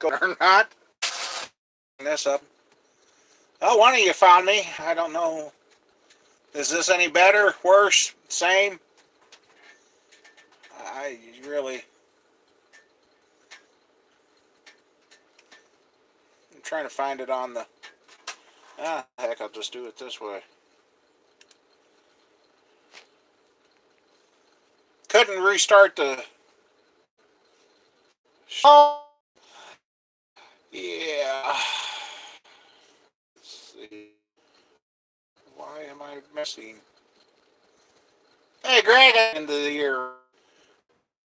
go or not. This up. Oh, one of you found me. I don't know. Is this any better? Worse? Same? I really... I'm trying to find it on the... Ah, heck, I'll just do it this way. Couldn't restart the... Oh! Yeah. Let's see. Why am I missing? Hey, Greg, end of the year.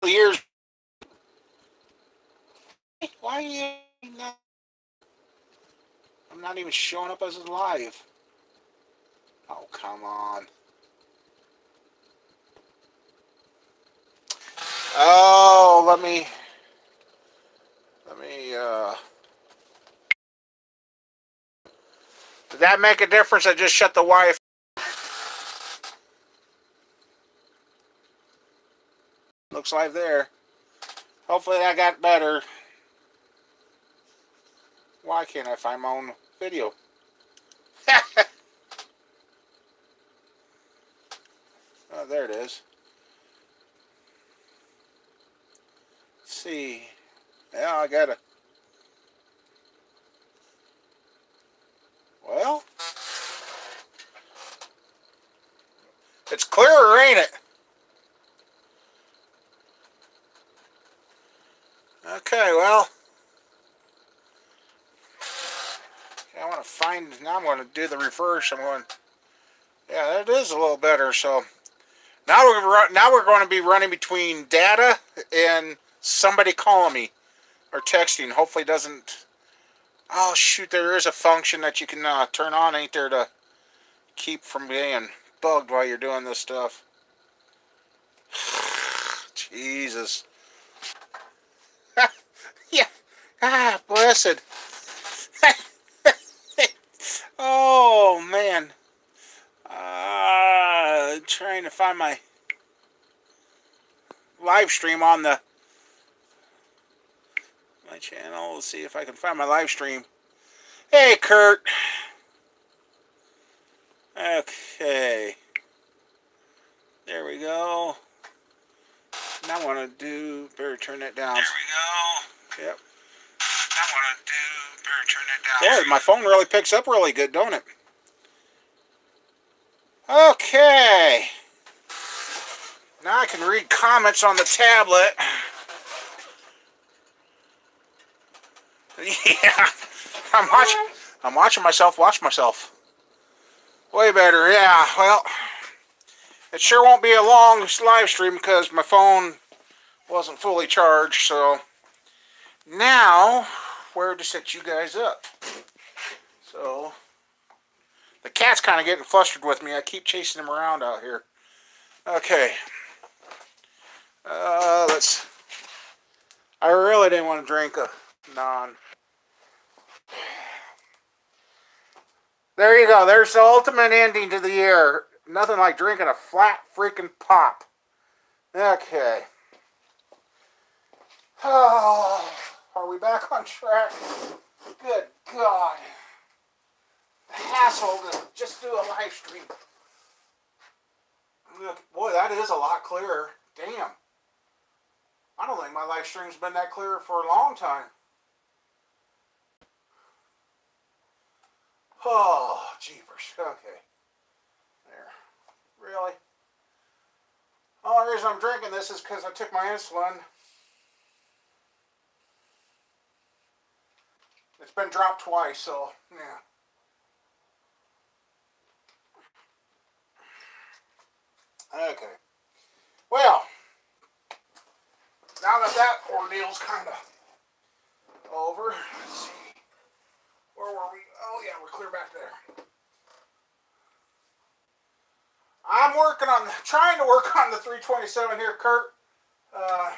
Years. Why are you not? I'm not even showing up as live. Oh, come on. Oh, let me, did that make a difference? I just shut the Wi-Fi. Looks like there. Hopefully that got better. Why can't I find my own video? Oh, there it is. Let's see. Yeah, I gotta. Well, it's clearer, ain't it? Okay, well, I want to find. Now I'm going to do the reverse. I'm going. Yeah, that is a little better. So now we're going to be running between data and somebody calling me or texting. Hopefully, it doesn't. Oh shoot! There is a function that you can turn on, ain't there, to keep from being bugged while you're doing this stuff. Jesus. Yeah. Ah, blessed. Oh, man. Trying to find my live stream on my channel. Let's see if I can find my live stream. Hey, Kurt. Okay. There we go. Now I want to do, better turn that down. There we go. Yep. Now I want to do, better turn that down. Yeah, my phone really picks up really good, don't it? Okay. Now I can read comments on the tablet. Yeah. I'm watching myself watch myself. Way better, yeah. Well, it sure won't be a long live stream because my phone wasn't fully charged, so now where to set you guys up. So the cat's kind of getting flustered with me. I keep chasing him around out here. Okay. I really didn't want to drink a non. There you go. There's the ultimate ending to the year. Nothing like drinking a flat freaking pop. Okay. Oh, are we back on track? Good God. The hassle to just do a live stream. Boy, that is a lot clearer. Damn. I don't think my live stream's been that clear for a long time. Oh, jeepers. Okay. There. Really? The only reason I'm drinking this is because I took my insulin. It's been dropped twice, so, yeah. Okay. Well, now that that ordeal's kind of over, let's see. Where were we? Oh, yeah, we're clear back there. I'm trying to work on the 327 here, Kurt.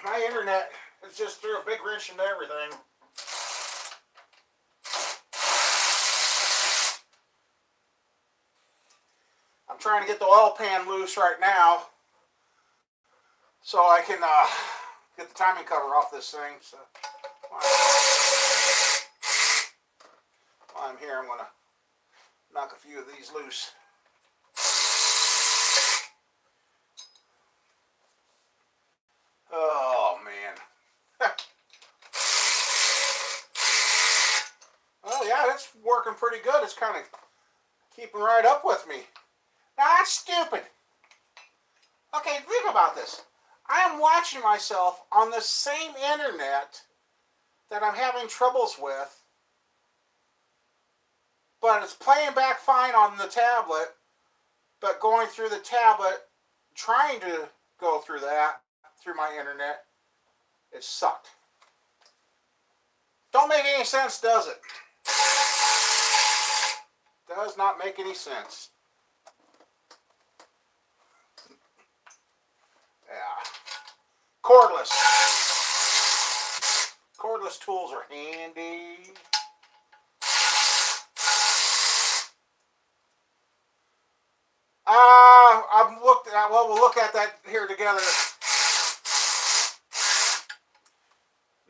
My internet is just threw a big wrench into everything. I'm trying to get the oil pan loose right now so I can get the timing cover off this thing. So While I'm here, I'm going to knock a few of these loose. Oh, man. Well, yeah, it's working pretty good. It's kind of keeping right up with me. Now, that's stupid. Okay, think about this. I am watching myself on the same internet that I'm having troubles with, but it's playing back fine on the tablet, but going through the tablet, trying to go through that, through my internet, it sucked. Don't make any sense, does it? Does not make any sense. Yeah. Cordless. Cordless tools are handy. I've looked at, well, we'll look at that here together.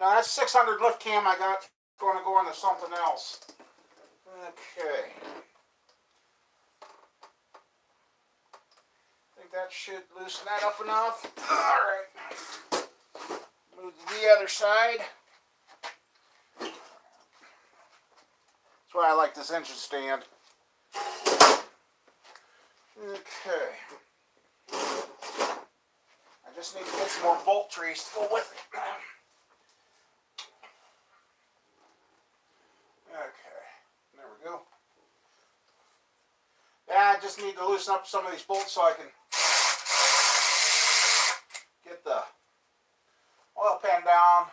Now that's 600 lift cam I got going to go into something else. Okay. I think that should loosen that up enough. Alright. Move to the other side. That's why I like this engine stand. Okay. I just need to get some more bolt trees to go with it. Okay. There we go. Yeah, I just need to loosen up some of these bolts so I can get the oil pan down.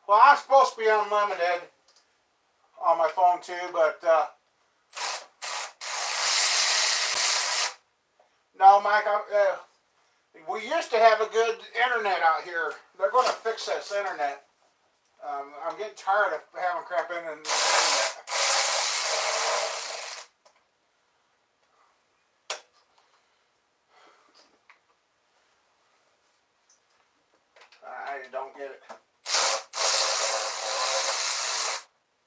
Well, I'm supposed to be unlimited on my phone too, but no, Mike, we used to have a good internet out here. They're going to fix this internet. I'm getting tired of having crap in and I don't get it.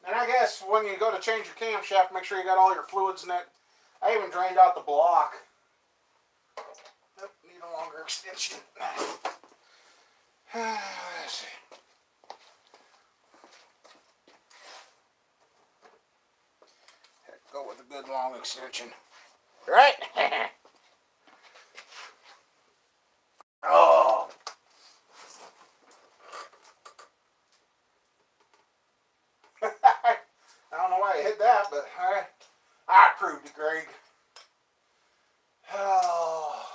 And I guess when you go to change your camshaft, make sure you got all your fluids in it. I even drained out the block. Nope, need a longer extension. Let's see. Heck, go with a good long extension. Right? Oh. I don't know why I hit that, but I proved it, Greg. Oh.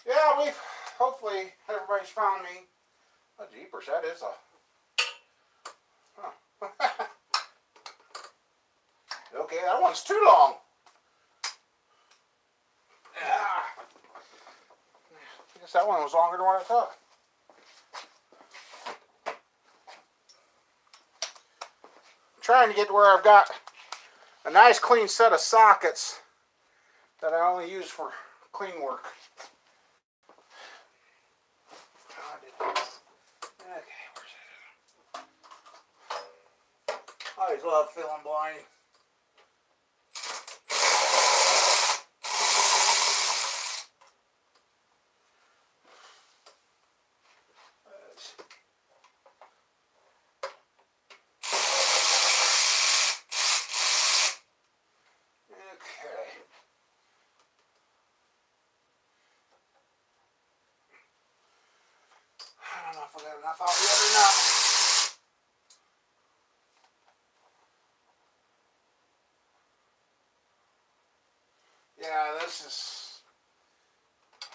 Yeah, we've hopefully everybody's found me. Oh, jeepers, that is a. Huh. Okay, that one's too long. Yeah. I guess that one was longer than what I thought. I'm trying to get to where I've got a nice clean set of sockets that I only use for clean work. Okay, where's that? I always love filling blind. If I got enough out yet or not. Yeah, this is.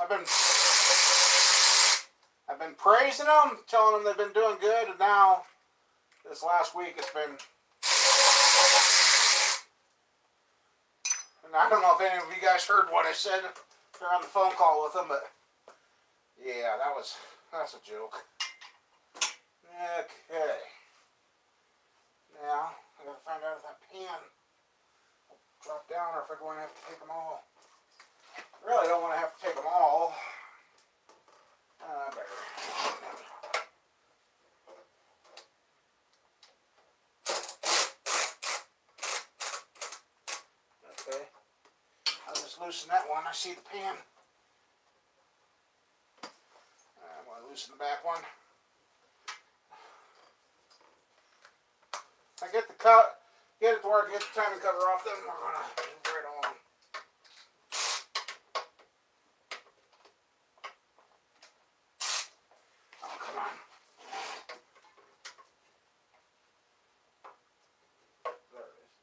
I've been praising them, telling them they've been doing good, and now this last week it's been. And I don't know if any of you guys heard what I said on the phone call with them, but yeah, that's a joke. Okay. Now, I gotta find out if that pan will drop down or if I'm going to have to take them all. I really don't want to have to take them all. loosen that one. I see the pan. I'm going to loosen the back one. I get it to where I get the timing cover off, then we're going to move right along. Oh, come on. There it is.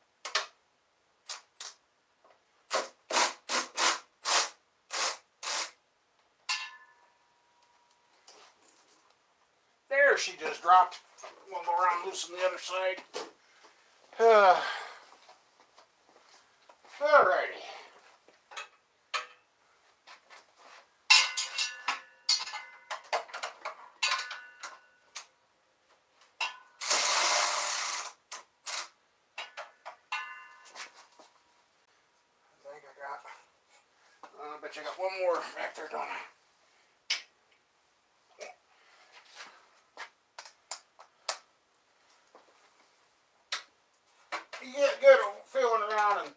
There she just dropped. We'll go around, loosen the other side. Alrighty. I bet you got one more back there, don't I? You get good at feeling around and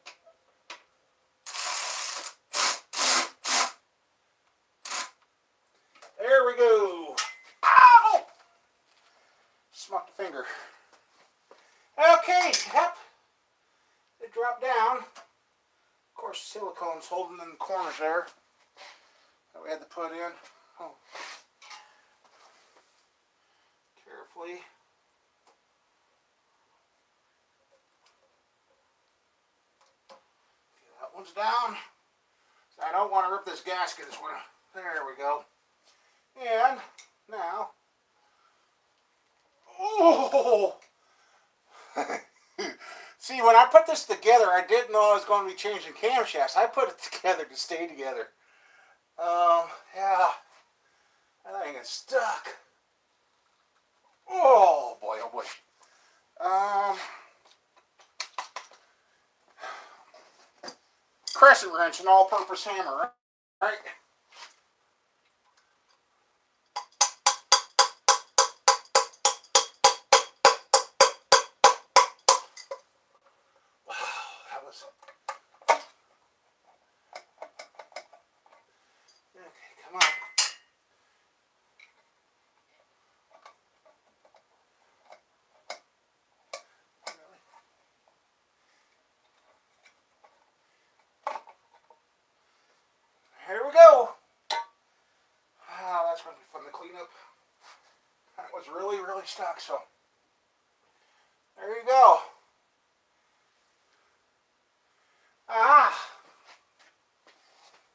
there we go. Ow! Smucked the finger. Okay, yep. It dropped down. Of course, silicone's holding in the corners there that we had to put in. Oh. Carefully. That one's down. So I don't want to rip this gasket. There we go. And now, oh! See, when I put this together, I didn't know I was going to be changing camshafts. I put it together to stay together. Yeah, that thing is stuck. Oh boy, oh boy. Crescent wrench and all-purpose hammer, right? Come on. Really? Here we go. Ah, that's going to be fun to clean up. That was really, really stuck, so there you go. Ah.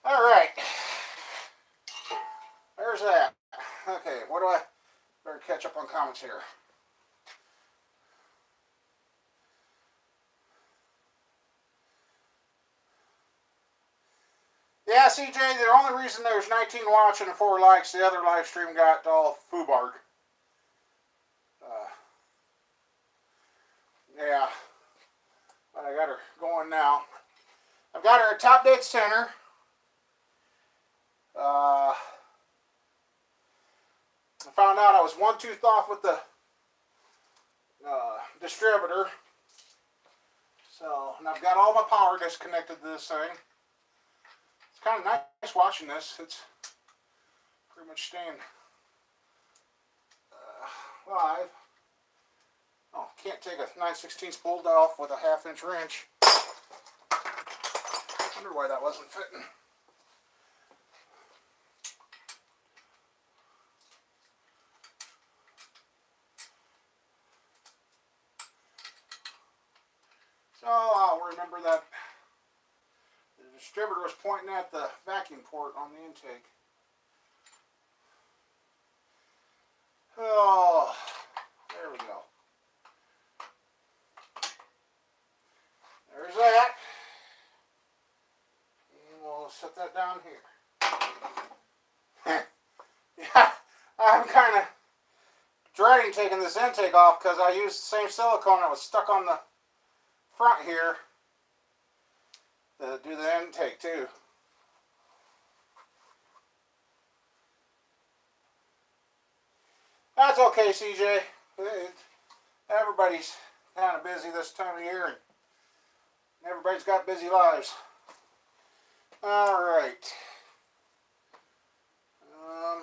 All right. There's that. Okay, what do I better catch up on comments here? Yeah, CJ, the only reason there's 19 watching and 4 likes, the other live stream got all foobarred. Yeah, but I got her going now. I've got her at top dead center. I found out I was one tooth off with the distributor. So, and I've got all my power disconnected to this thing. It's kind of nice watching this. It's pretty much staying live. Oh, can't take a 9/16 bolt off with a 1/2-inch wrench. Wonder why that wasn't fitting. So I'll remember that the distributor was pointing at the vacuum port on the intake. Oh, there we go. There's that. And we'll set that down here. Yeah, I'm kind of dreading taking this intake off because I used the same silicone that was stuck on the front here to do the intake too. That's okay, CJ. Everybody's kind of busy this time of year, and everybody's got busy lives. All right. Oh,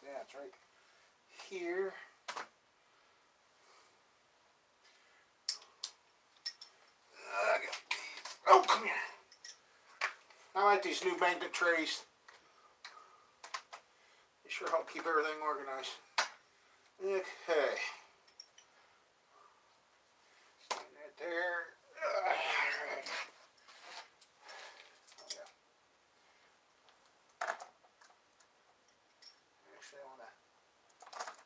yeah, it's right here. Oh, come here. I like these new magnet trays. They sure help keep everything organized. Okay. Stand that there. All right. Oh, yeah. Actually, I want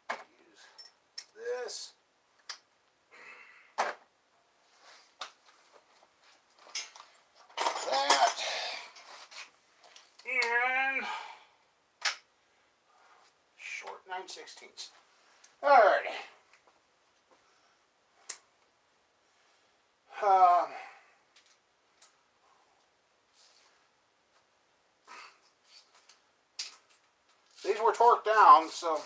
to use this. That. And short 9/16. Alrighty. These were torqued down, so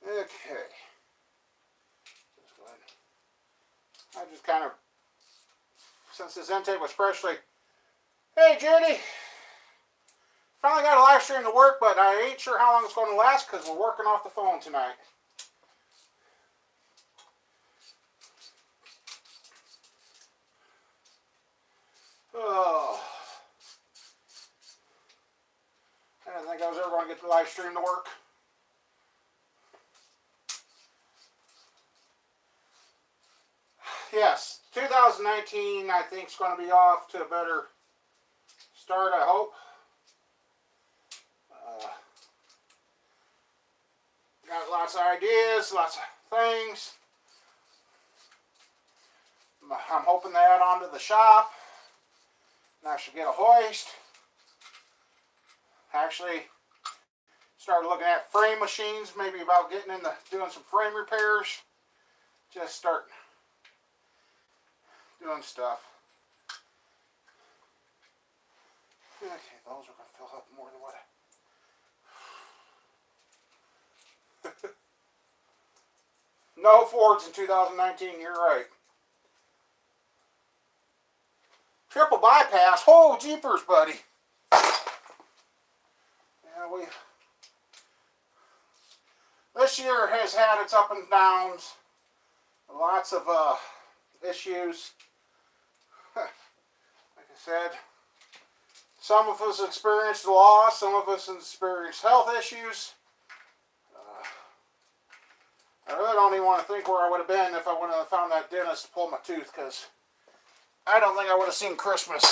okay. Just go ahead. I just kind of, since this intake was freshly, hey Judy, finally got a live stream to work, but I ain't sure how long it's going to last because we're working off the phone tonight. Oh, I didn't think I was ever going to get the live stream to work. Yes, 2019 I think is going to be off to a better start, I hope. Got lots of ideas, lots of things. I'm hoping to add on to the shop. And I should get a hoist. Actually started looking at frame machines, maybe about getting into doing some frame repairs. Just start doing stuff. Okay, those are going to fill up more than what No Fords in 2019, you're right. Triple bypass, oh jeepers, buddy. Yeah, this year has had its up and downs. Lots of issues. Like I said, some of us experienced loss, some of us experienced health issues. I really don't even want to think where I would have been if I wouldn't have found that dentist to pull my tooth, because I don't think I would have seen Christmas.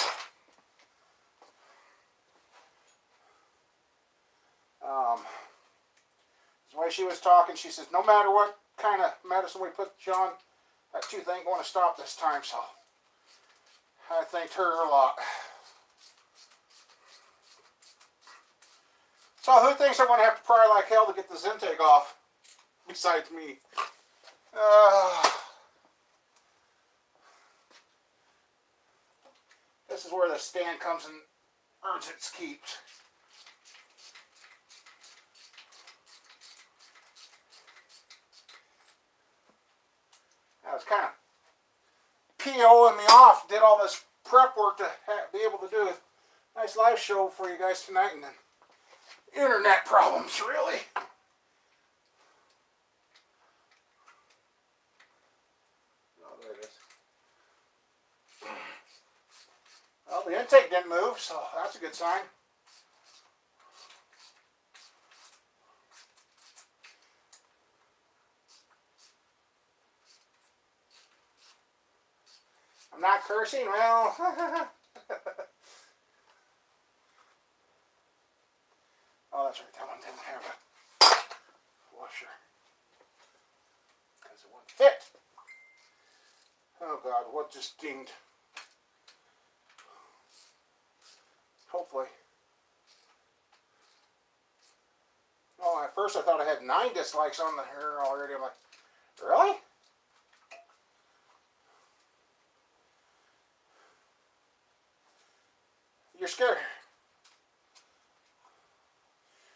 The way she was talking, she says, no matter what kind of medicine we put you on, that tooth ain't going to stop this time, so I thanked her a lot. So who thinks I'm going to have to pry like hell to get this intake off? Besides me. This is where the stand comes and earns its keep. I was kind of POing me off, did all this prep work to be able to do a nice live show for you guys tonight, and then internet problems, really. There it is. Well, the intake didn't move, so that's a good sign. I'm not cursing, well. Oh, that's right, that one didn't have a washer. Because it wouldn't fit. Oh God, what just dinged? Hopefully. Oh, at first I thought I had 9 dislikes on the hair already. I'm like, really? You're scared.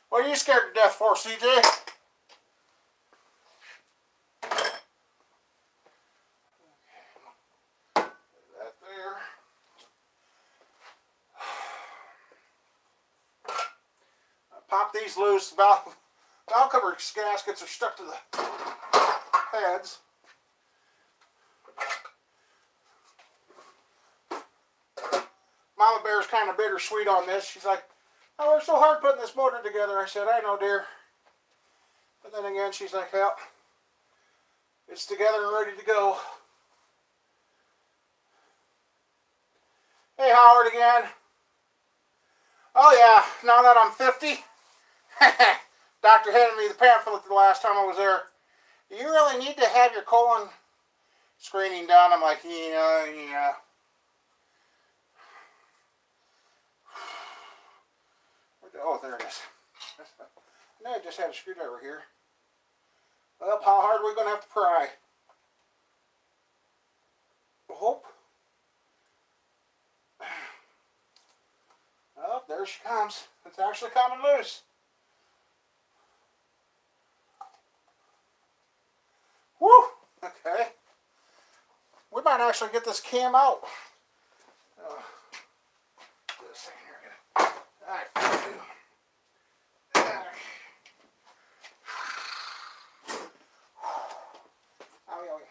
What are you scared to death for, CJ? That there. Pop these loose. Valve cover gaskets are stuck to the heads. Mama Bear's kind of bittersweet on this. She's like, "Oh, we're so hard putting this motor together." I said, "I know, dear." But then again, she's like, "Well, it's together and ready to go." Hey, Howard again. Oh yeah, now that I'm 50, doctor handed me the pamphlet the last time I was there. "Do you really need to have your colon screening done?" I'm like, yeah. Oh, there it is. I know I just had a screwdriver here. Well, how hard are we going to have to pry? Hope. Oh, there she comes. It's actually coming loose. Woo! Okay. We might actually get this cam out. This thing here. Alright,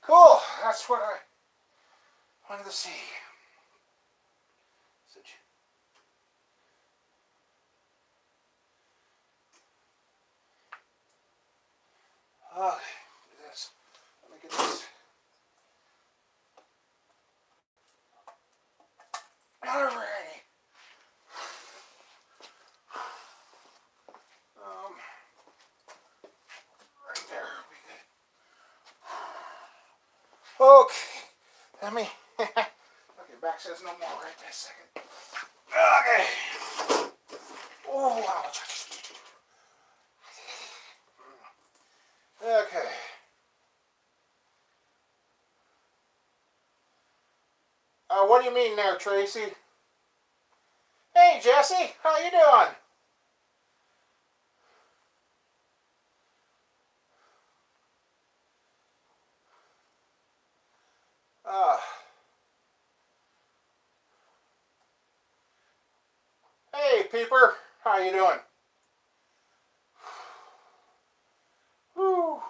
cool. That's what I wanted to see. Okay, do this. Let me get this. Alrighty. Right there. Okay. Let me. Okay, back says no more right this second. Okay. Oh, wow. Okay. What do you mean there, Tracy? Hey, Jesse. How you doing? Hey, Peeper. How you doing? Whew.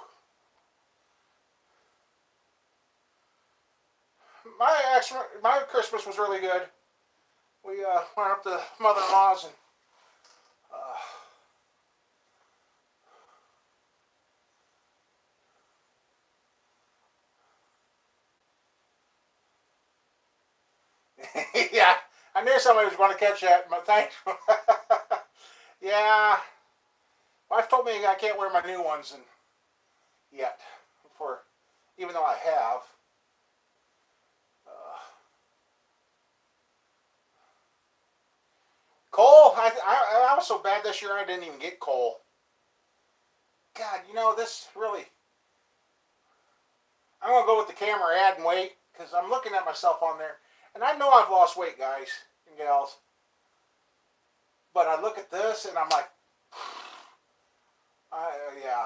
My Christmas was really good. We went up to mother-in-law's and yeah, I knew somebody was going to catch that, but thanks. Yeah, wife told me I can't wear my new ones yet, even though I have. Coal, I was so bad this year I didn't even get coal. God, you know, this really, I'm going to go with the camera adding weight because I'm looking at myself on there. And I know I've lost weight, guys and gals. But I look at this and I'm like, yeah.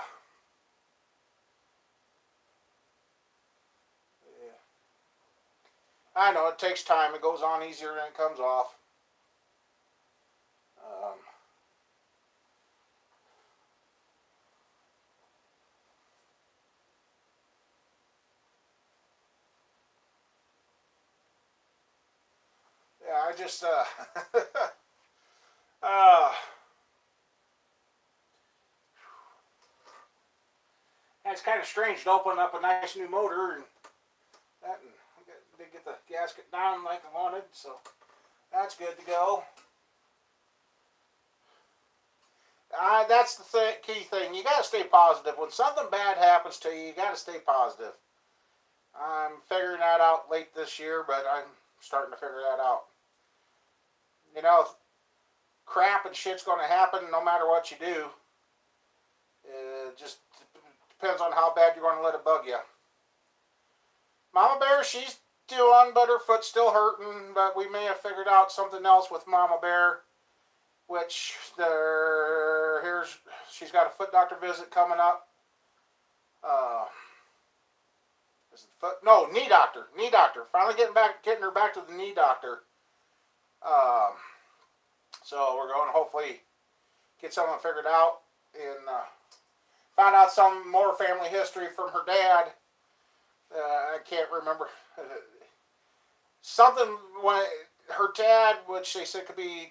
I know, it takes time. It goes on easier than it comes off. Yeah, I just, it's kind of strange to open up a nice new motor and that, and did get the gasket down like I wanted, so that's good to go. That's the key thing. You got to stay positive. When something bad happens to you, you got to stay positive. I'm figuring that out late this year, but I'm starting to figure that out. You know, crap and shit's going to happen no matter what you do. It just depends on how bad you're going to let it bug you. Mama Bear, she's doing, but her foot's still hurting. But we may have figured out something else with Mama Bear, which she's got a foot doctor visit coming up. Is it foot? No, knee doctor. Knee doctor. Finally getting her back to the knee doctor. Um, so we're going to hopefully get something figured out and found out some more family history from her dad. I can't remember. Something when her dad, which they said could be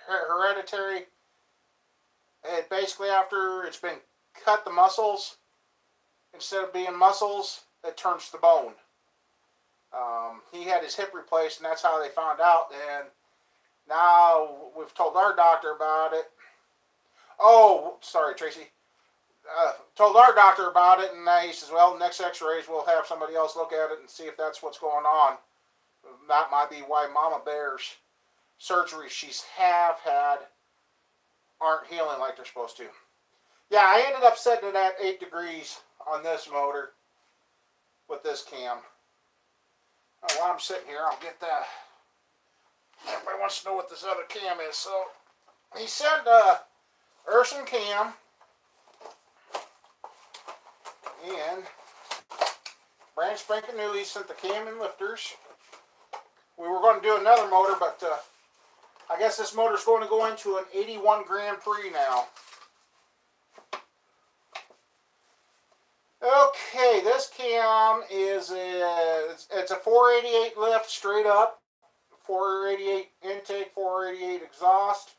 hereditary, and basically after it's been cut the muscles, instead of being muscles, it turns to bone. He had his hip replaced, and that's how they found out. And now we've told our doctor about it. Oh, sorry, Tracy. Told our doctor about it, and he says, well, next x-rays we'll have somebody else look at it and see if that's what's going on. That might be why Mama Bear's surgeries she's have had aren't healing like they're supposed to. Yeah, I ended up setting it at 8 degrees on this motor with this cam. Oh, while I'm sitting here, I'll get that. Everybody wants to know what this other cam is. So he sent Urson cam and brand spanking new. He sent the cam and lifters. We were going to do another motor, but I guess this motor's going to go into an 81 Grand Prix now. Okay, this cam is it's a 488 lift straight up, 488 intake, 488 exhaust.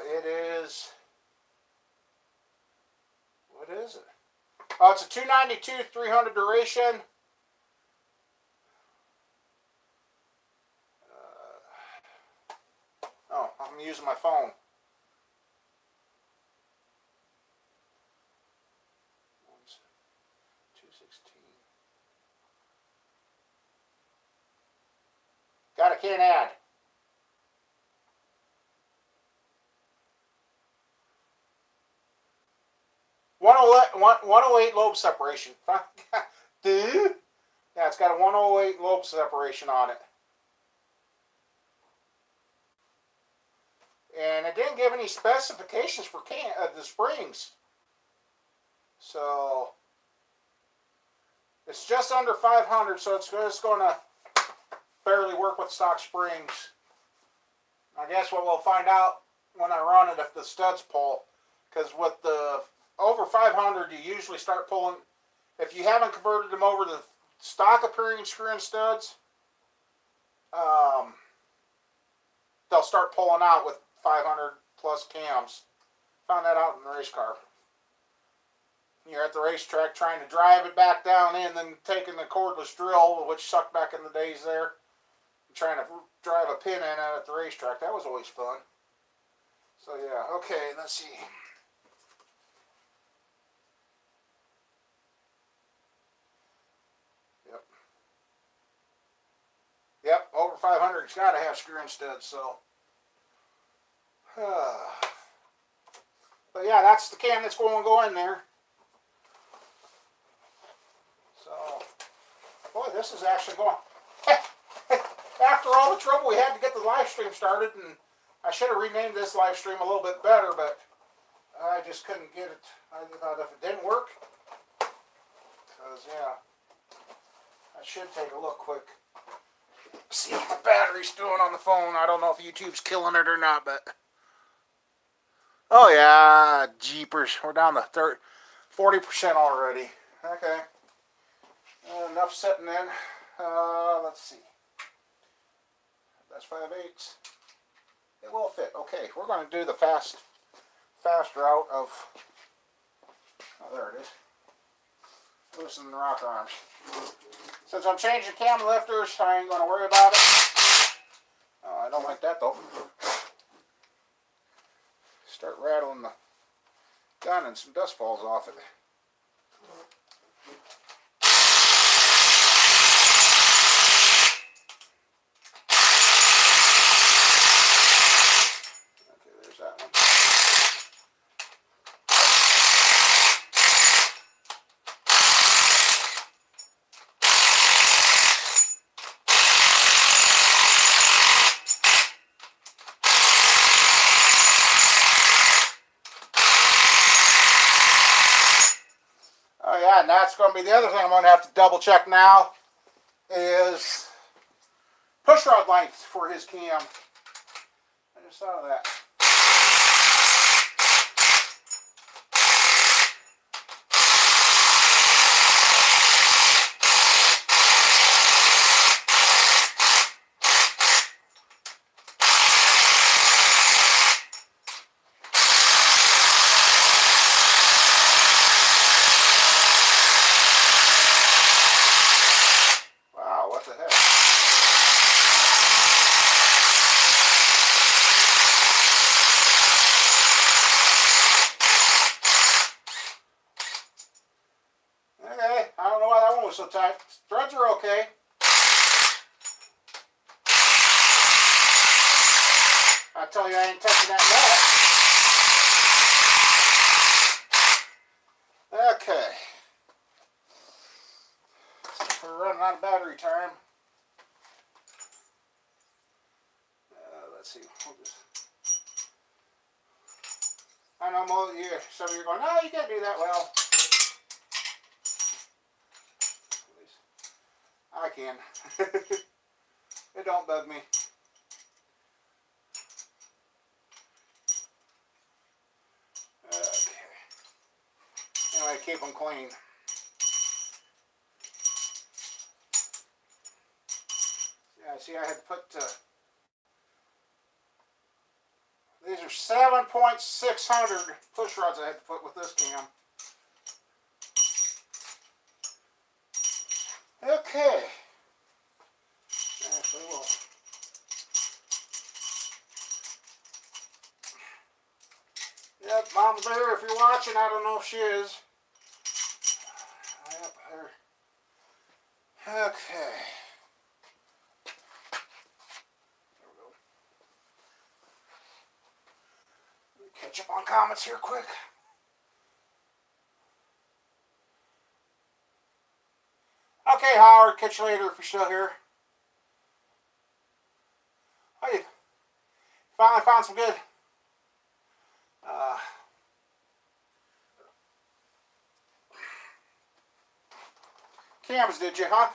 It is, what is it? Oh, it's a 292 300 duration. Oh, I'm using my phone. 216. God, I can't add. One oh eight lobe separation. Dude. Yeah, it's got a 108 lobe separation on it. And it didn't give any specifications for the springs. So it's just under 500, so it's just going to barely work with stock springs. I guess what we'll find out when I run it if the studs pull. Because with the over 500, you usually start pulling. If you haven't converted them over to stock appearing screw-in studs, they'll start pulling out with 500 plus cams. Found that out in the race car. You're at the racetrack trying to drive it back down in, then taking the cordless drill, which sucked back in the days there, and trying to drive a pin in at the racetrack. That was always fun. So yeah, okay, let's see. Yep, over 500, it's got to have screw-in studs, so. But yeah, that's the cam that's going to go in there. So, boy, this is actually going. After all the trouble we had to get the live stream started, and I should have renamed this live stream a little bit better, but I just couldn't get it. I thought if it didn't work, because yeah, I should take a look quick. See how my battery's doing on the phone. I don't know if YouTube's killing it or not, but oh yeah, jeepers, we're down to 40% already. Okay, enough setting in. Let's see. That's 5/8. It will fit. Okay, we're going to do the fast route of. Oh, there it is. Loosen the rocker arms. Since I'm changing cam lifters, I ain't going to worry about it. Oh, I don't like that though. Start rattling the gun and some dust falls off it. Okay, there's that one. And that's going to be the other thing I'm going to have to double check now is push rod length for his cam. I just thought of that. So tight. Threads are okay. I tell you, I ain't touching that nut. Okay. So we're running out of battery time. Let's see. We'll just... I know most of you, some of you are going, no, you can't do that. Well, I can. It don't bug me. Okay. Anyway, keep them clean. Yeah, see, I had to put, these are 7.600 push rods I had to put with this cam. Okay. Actually, we'll yep, Mom's there. If you're watching, I don't know if she is. Yep, there. Okay. There we go. Catch up on comments here quick. Okay, Howard, catch you later if you're still here. Hey, finally found some good cams, did you, huh?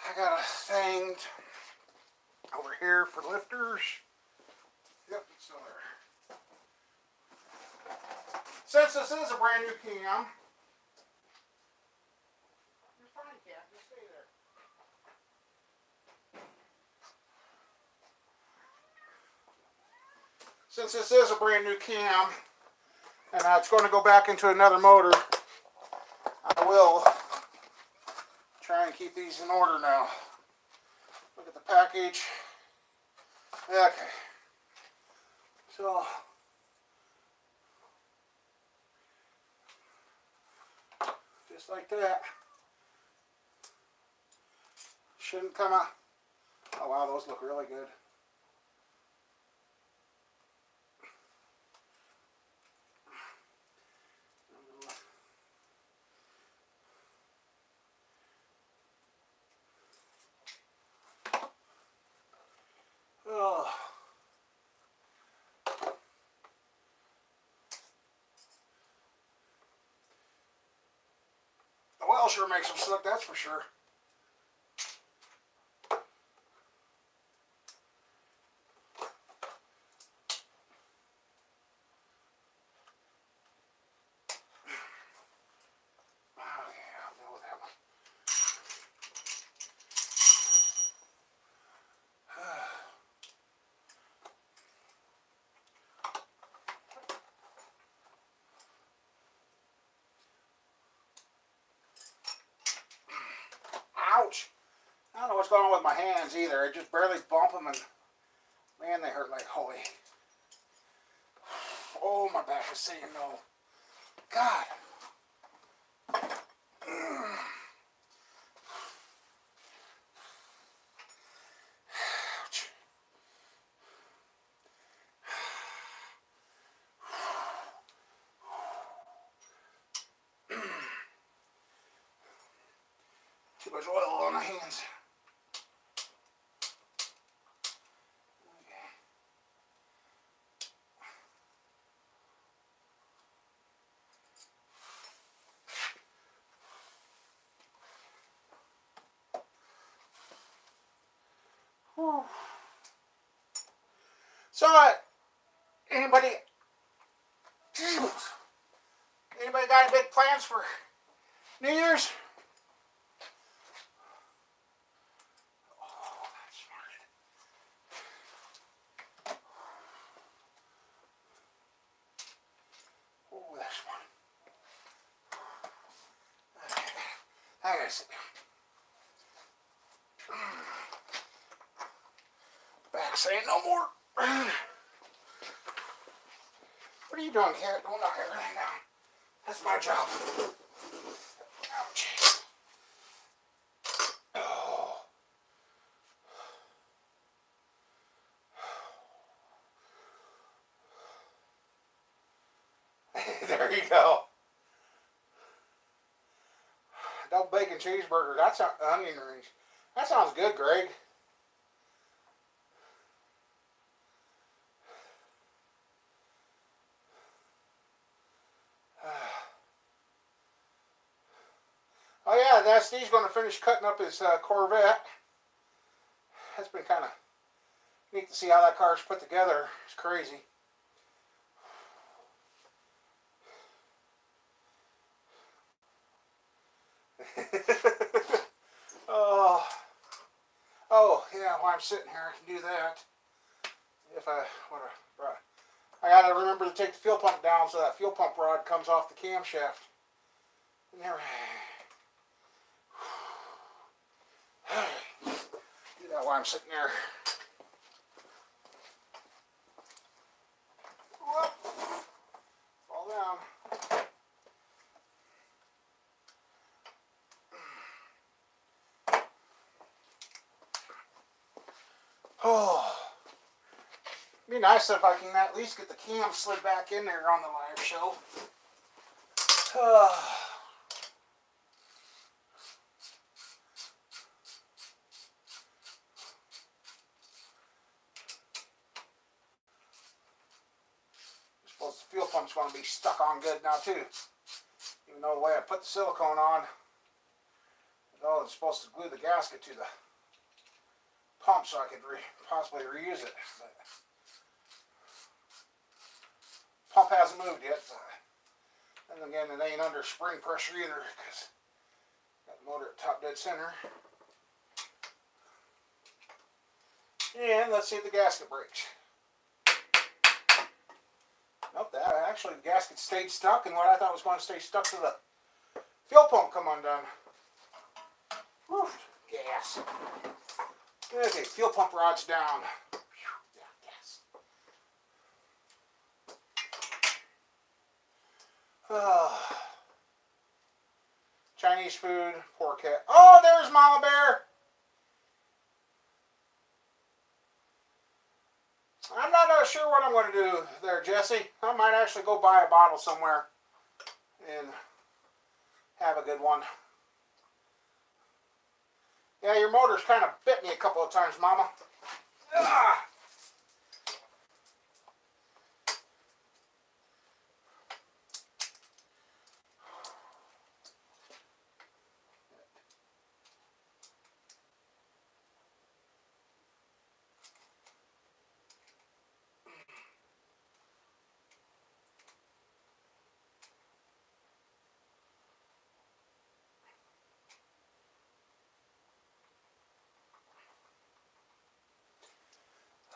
I got a thing over here for lifters. Yep, it's still there. Since this is a brand new cam, you're fine, Cam. Just stay there. Since this is a brand new cam, and it's going to go back into another motor, I will try and keep these in order now. Look at the package. Okay. So, just like that. Shouldn't come out. Oh wow, those look really good. Oh. The oil sure makes them slick, that's for sure. Ouch! I don't know what's going on with my hands either. I just barely bump them and man, they hurt like holy. Oh, my back is saying no. God. Ouch. Too much oil on my hands. So, anybody got any big plans for New Year's? Oh, that's smart. Oh, that's smart. I gotta sit down. Back saying no more. What are you doing, cat? Don't knock everything down. That's my job. Ouch. Oh. There you go. Double bacon cheeseburger. That's onion rings. That sounds good, Greg. Oh yeah, Steve's going to finish cutting up his Corvette. That's been kind of neat to see how that car's put together. It's crazy. Oh yeah, while I'm sitting here, I can do that. If I want to, I gotta remember to take the fuel pump down so that fuel pump rod comes off the camshaft. And there. Do that while I'm sitting there. Whoop. Fall down. Oh. It'd be nice if I can at least get the cam slid back in there on the live show. I suppose the fuel pump's going to be stuck on good now too. Even though the way I put the silicone on, it's supposed to glue the gasket to the pump so I could possibly reuse it. But pump hasn't moved yet. And again, it ain't under spring pressure either because got the motor at top dead center. And let's see if the gasket breaks. Nope, that actually the gasket stayed stuck, and what I thought was going to stay stuck to the fuel pump come undone. Whew, gas. Okay, fuel pump rod's down. Yeah, gas. Chinese food, poor cat. Oh, there's Mama Bear. I'm not sure what I'm going to do there, Jesse. I might actually go buy a bottle somewhere and have a good one. Yeah, your motor's kind of bit me a couple of times, Mama. Ah!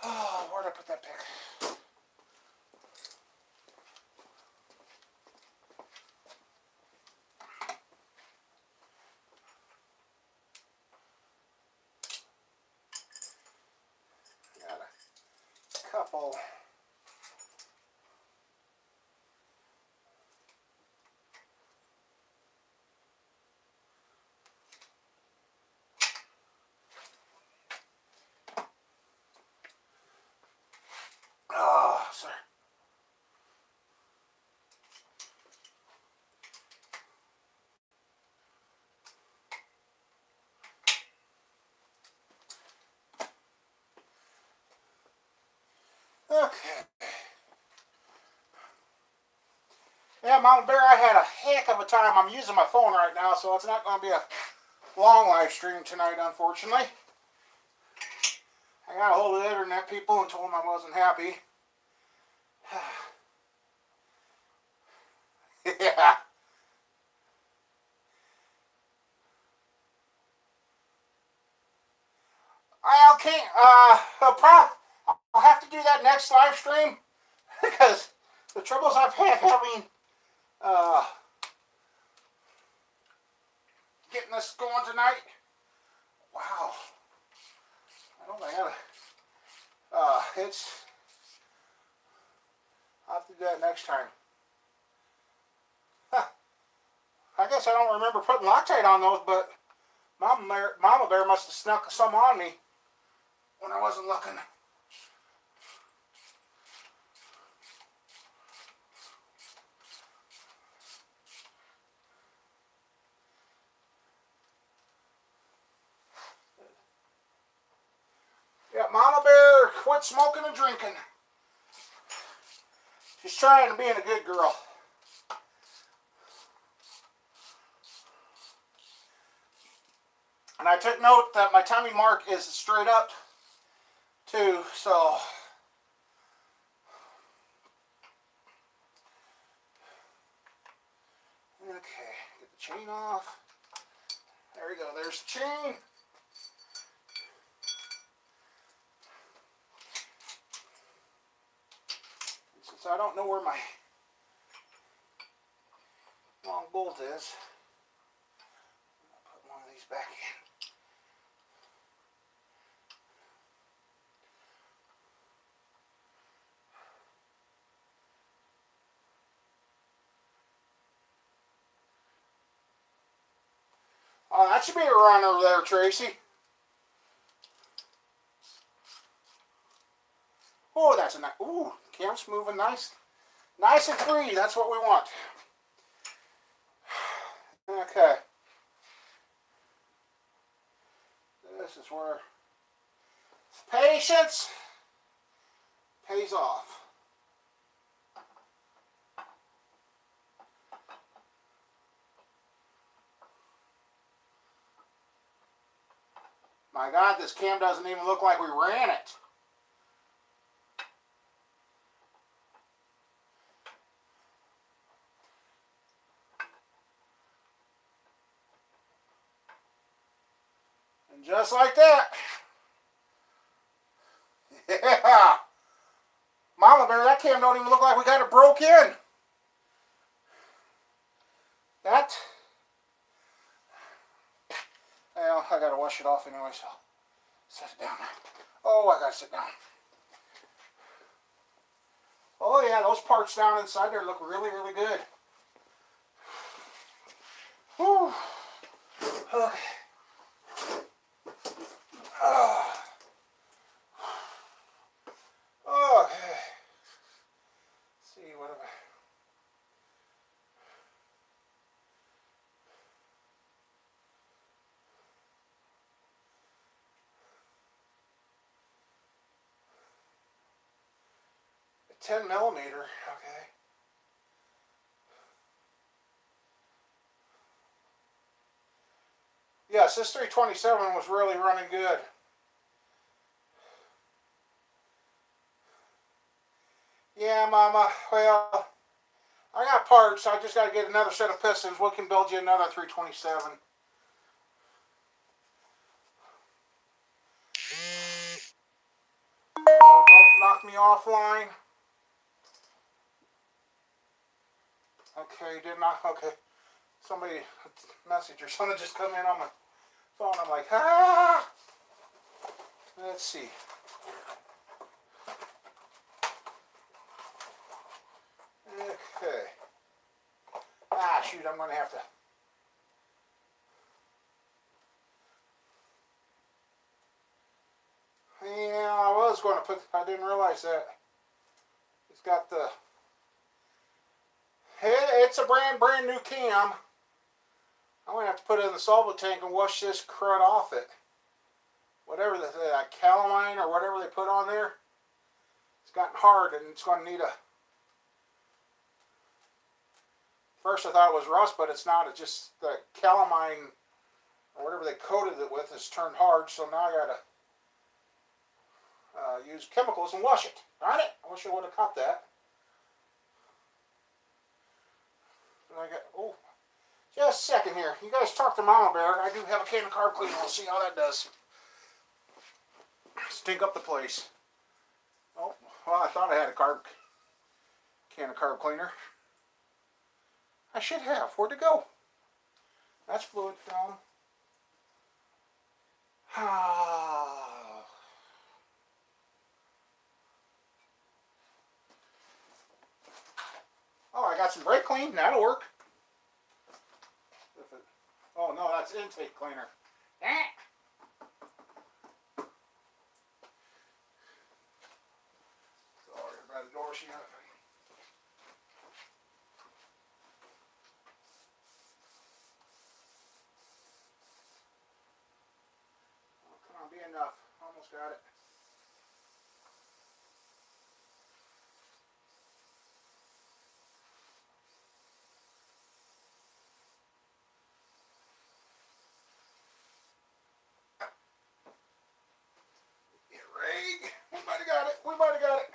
Oh, where'd I put that pick? Got a couple. Oh, sorry. Okay. Yeah, Mama Bear, I had a heck of a time. I'm using my phone right now, so it's not going to be a long live stream tonight, unfortunately. I got a hold of the internet people and told them I wasn't happy. Yeah. I can't. I'll have to do that next live stream because the troubles I've had having getting this going tonight. Wow. I don't think I gotta. I'll have to do that next time. Huh. I guess I don't remember putting Loctite on those, but Mama Bear must have snuck some on me when I wasn't looking. Yeah, Mama Bear quit smoking and drinking. She's trying to be a good girl. And I took note that my tummy mark is straight up too, so okay, get the chain off. There we go, there's the chain. And since I don't know where my long bolt is, I'll put one of these back in. Oh, that should be a runner there, Tracy. Oh, that's a nice. Ooh, camp's moving nice. Nice and free. That's what we want. Okay. This is where patience pays off. My God, this cam doesn't even look like we ran it. And just like that. Yeah. Mama Bear, that cam don't even look like we got it broke in. That. Well, I gotta wash it off anyway, so set it down. Oh, I gotta sit down. Oh yeah, those parts down inside there look really, really good. Whew. Okay. Okay. Let's see what have I. A 10 millimeter. Okay. Yes, this 327 was really running good. Yeah, Mama. Well, I got parts. I just got to get another set of pistons. We can build you another 327. Oh, don't knock me offline. Okay, did not. Okay. Somebody, message or something just come in on my phone. I'm like, ah! Let's see. Okay. Ah, shoot, I'm going to have to. Yeah, I was going to put, I didn't realize that. It's got the, it's a brand new cam. I'm going to have to put it in the solvent tank and wash this crud off it. Whatever the calamine or whatever they put on there. It's gotten hard and it's going to need a... First I thought it was rust, but it's not. It's just the calamine or whatever they coated it with has turned hard. So now I got to use chemicals and wash it. Darn it! I wish I would have caught that. I got, oh, just a second here. You guys talk to Mama Bear. I do have a can of carb cleaner. We'll see how that does. Stink up the place. Oh, well, I thought I had a can of carb cleaner. I should have. Where'd it go? That's fluid film. Oh, I got some brake clean. That'll work. Oh, no, that's intake cleaner. Sorry, by the door, she got. Oh, come on, be enough. Almost got it. We might have got it. We might have got it.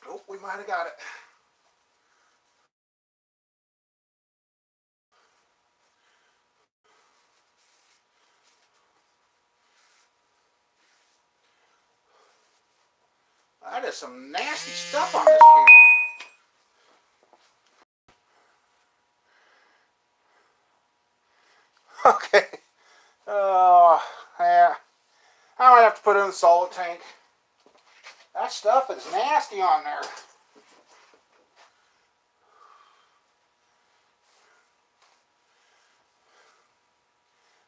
Nope, we might have got it. That is some nasty stuff on this can. Okay. Yeah. I might have to put it in the solid tank. That stuff is nasty on there.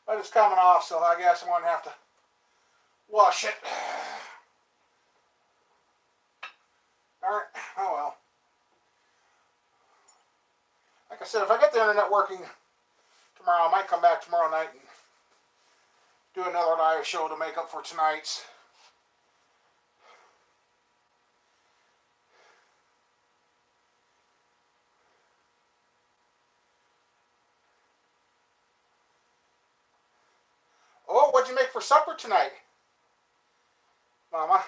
But it's coming off, so I guess I'm going to have to wash it. Alright, oh well. Like I said, if I get the internet working tomorrow, I might come back tomorrow night and do another live show to make up for tonight's. Oh, what'd you make for supper tonight, Mama?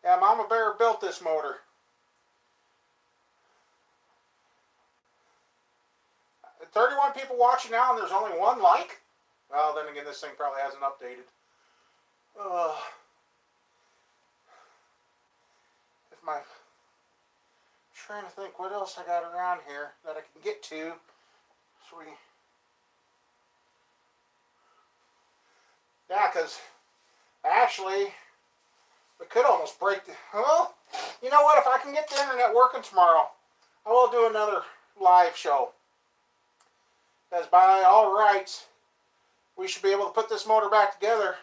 Yeah, Mama Bear built this motor. 31 people watching now, and there's only one like? Well, then again, this thing probably hasn't updated. If my... trying to think what else I got around here that I can get to. So we... Yeah, because actually, we could almost break the... Well, you know what? If I can get the internet working tomorrow, I will do another live show. Because by all rights, we should be able to put this motor back together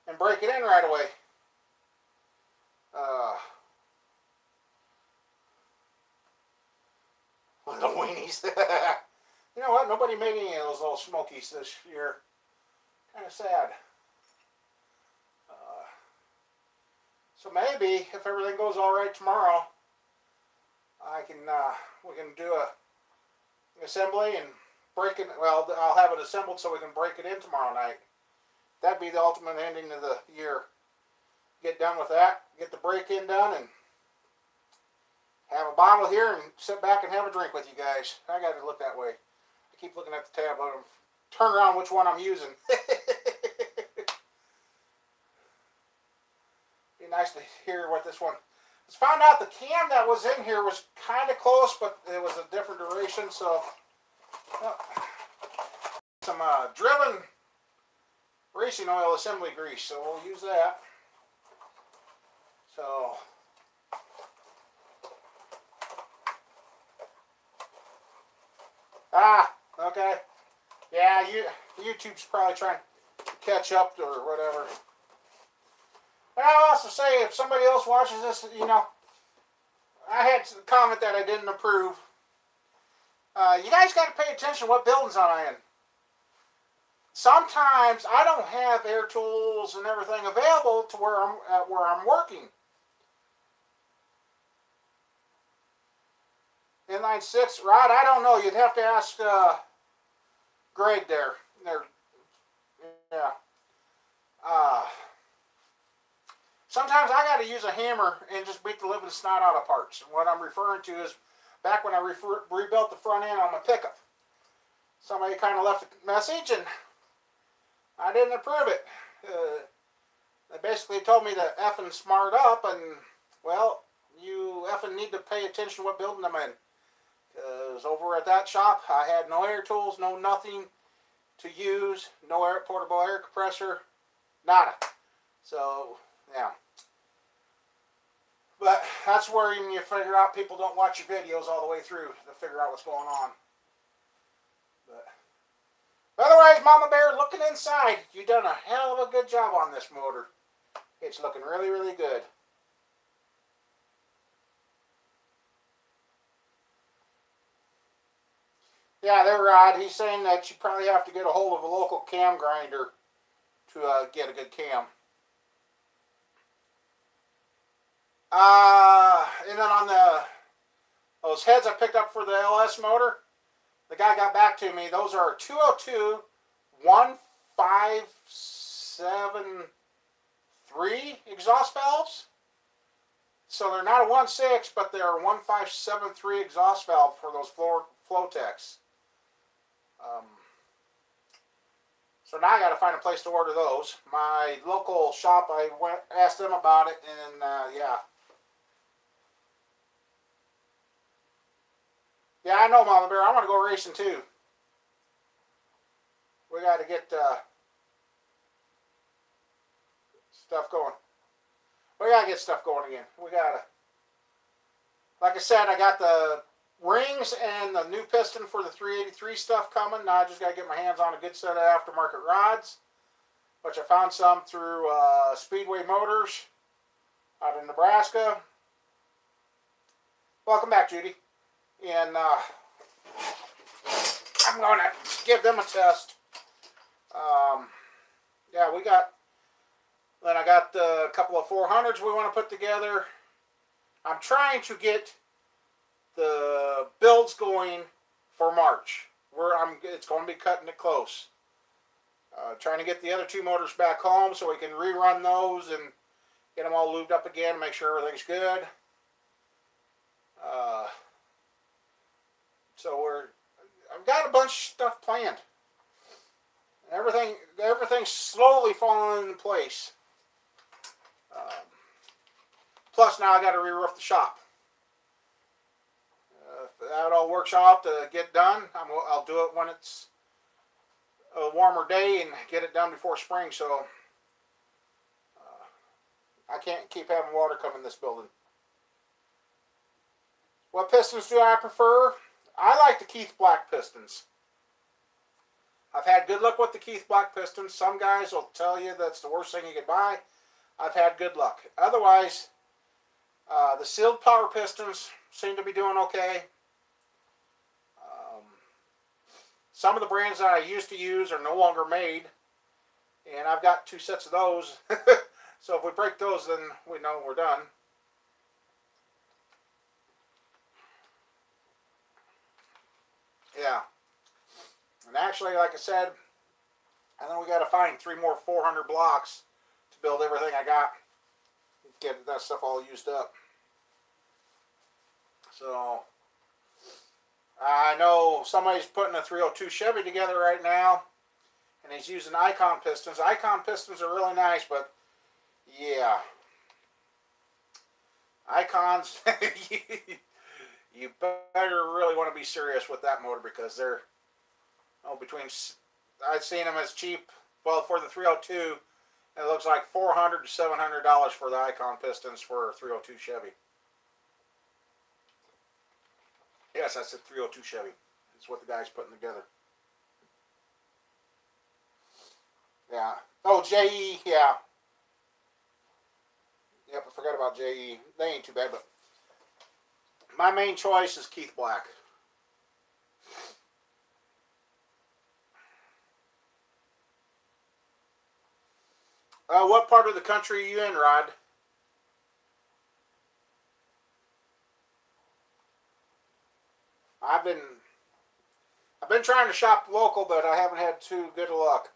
and break it in right away. Little weenies. You know what? Nobody made any of those little smokies this year. Kind of sad. So maybe if everything goes all right tomorrow, I can we can do an assembly and break it. Well, I'll have it assembled so we can break it in tomorrow night. That'd be the ultimate ending of the year. Get done with that, get the break-in done, and have a bottle here and sit back and have a drink with you guys. I got to look that way. I keep looking at the tab. I'm turn around which one I'm using. Be nice to hear what this one. Let's find out the can that was in here was kind of close, but it was a different duration. So some Driven racing oil assembly grease. So we'll use that. So. Okay. Yeah, YouTube's probably trying to catch up or whatever. And I'll also say, if somebody else watches this, you know, I had a comment that I didn't approve. You guys got to pay attention to what buildings I'm in. Sometimes I don't have air tools and everything available to where I'm working. 1096 Rod, I don't know. You'd have to ask Greg there. Yeah. Sometimes I got to use a hammer and just beat the living snot out of parts. And what I'm referring to is back when I rebuilt the front end on my pickup. Somebody kind of left a message and I didn't approve it. They basically told me to effing smart up, and well, you effing need to pay attention to what building I'm in. Because over at that shop, I had no air tools, no nothing to use, no portable air compressor, nada. So, yeah. But that's where you figure out people don't watch your videos all the way through to figure out what's going on. But otherwise, Mama Bear, looking inside, you've done a hell of a good job on this motor. It's looking really, really good. Yeah, there, Rod. He's saying that you probably have to get a hold of a local cam grinder to get a good cam. And then on those heads I picked up for the LS motor, the guy got back to me. Those are 202 1573 exhaust valves. So they're not a 1.6, but they're a 1573 exhaust valve for those Flotecs. So now I got to find a place to order those. My local shop, I asked them about it, and yeah. Yeah, I know, Mama Bear. I want to go racing too. We got to get stuff going. We got to get stuff going again. We got to. Like I said, I got the rings and the new piston for the 383 stuff coming. Now I just got to get my hands on a good set of aftermarket rods, which I found some through Speedway Motors out in Nebraska. Welcome back, Judy. And I'm going to give them a test. Yeah, we got, then I got a couple of 400s we want to put together. I'm trying to get the builds going for March. It's going to be cutting it close. Trying to get the other two motors back home so we can rerun those and get them all lubed up again and make sure everything's good. So I've got a bunch of stuff planned. Everything's slowly falling into place. Plus now I got to re-roof the shop. If that all works out to get done, I'll do it when it's a warmer day and get it done before spring. So I can't keep having water come in this building. What pistons do I prefer? I like the Keith Black pistons. I've had good luck with the Keith Black pistons. Some guys will tell you that's the worst thing you could buy. I've had good luck. Otherwise, the sealed power pistons seem to be doing okay. Some of the brands that I used to use are no longer made, and I've got 2 sets of those. So if we break those, then we know we're done. Yeah. And actually, like I said, and then we got to find 3 more 400 blocks to build everything I got. Get that stuff all used up. So I know somebody's putting a 302 Chevy together right now, and he's using Icon pistons. Icon pistons are really nice, but yeah, Icons, you better really want to be serious with that motor because they're, I've seen them as cheap. Well, for the 302, it looks like $400 to $700 for the Icon pistons for a 302 Chevy. Yes, that's a 302 Chevy. That's what the guy's putting together. Yeah. Oh, JE, yeah. Yep, I forgot about JE. They ain't too bad, but my main choice is Keith Black. What part of the country are you in, Rod? I've been trying to shop local, but I haven't had too good a luck.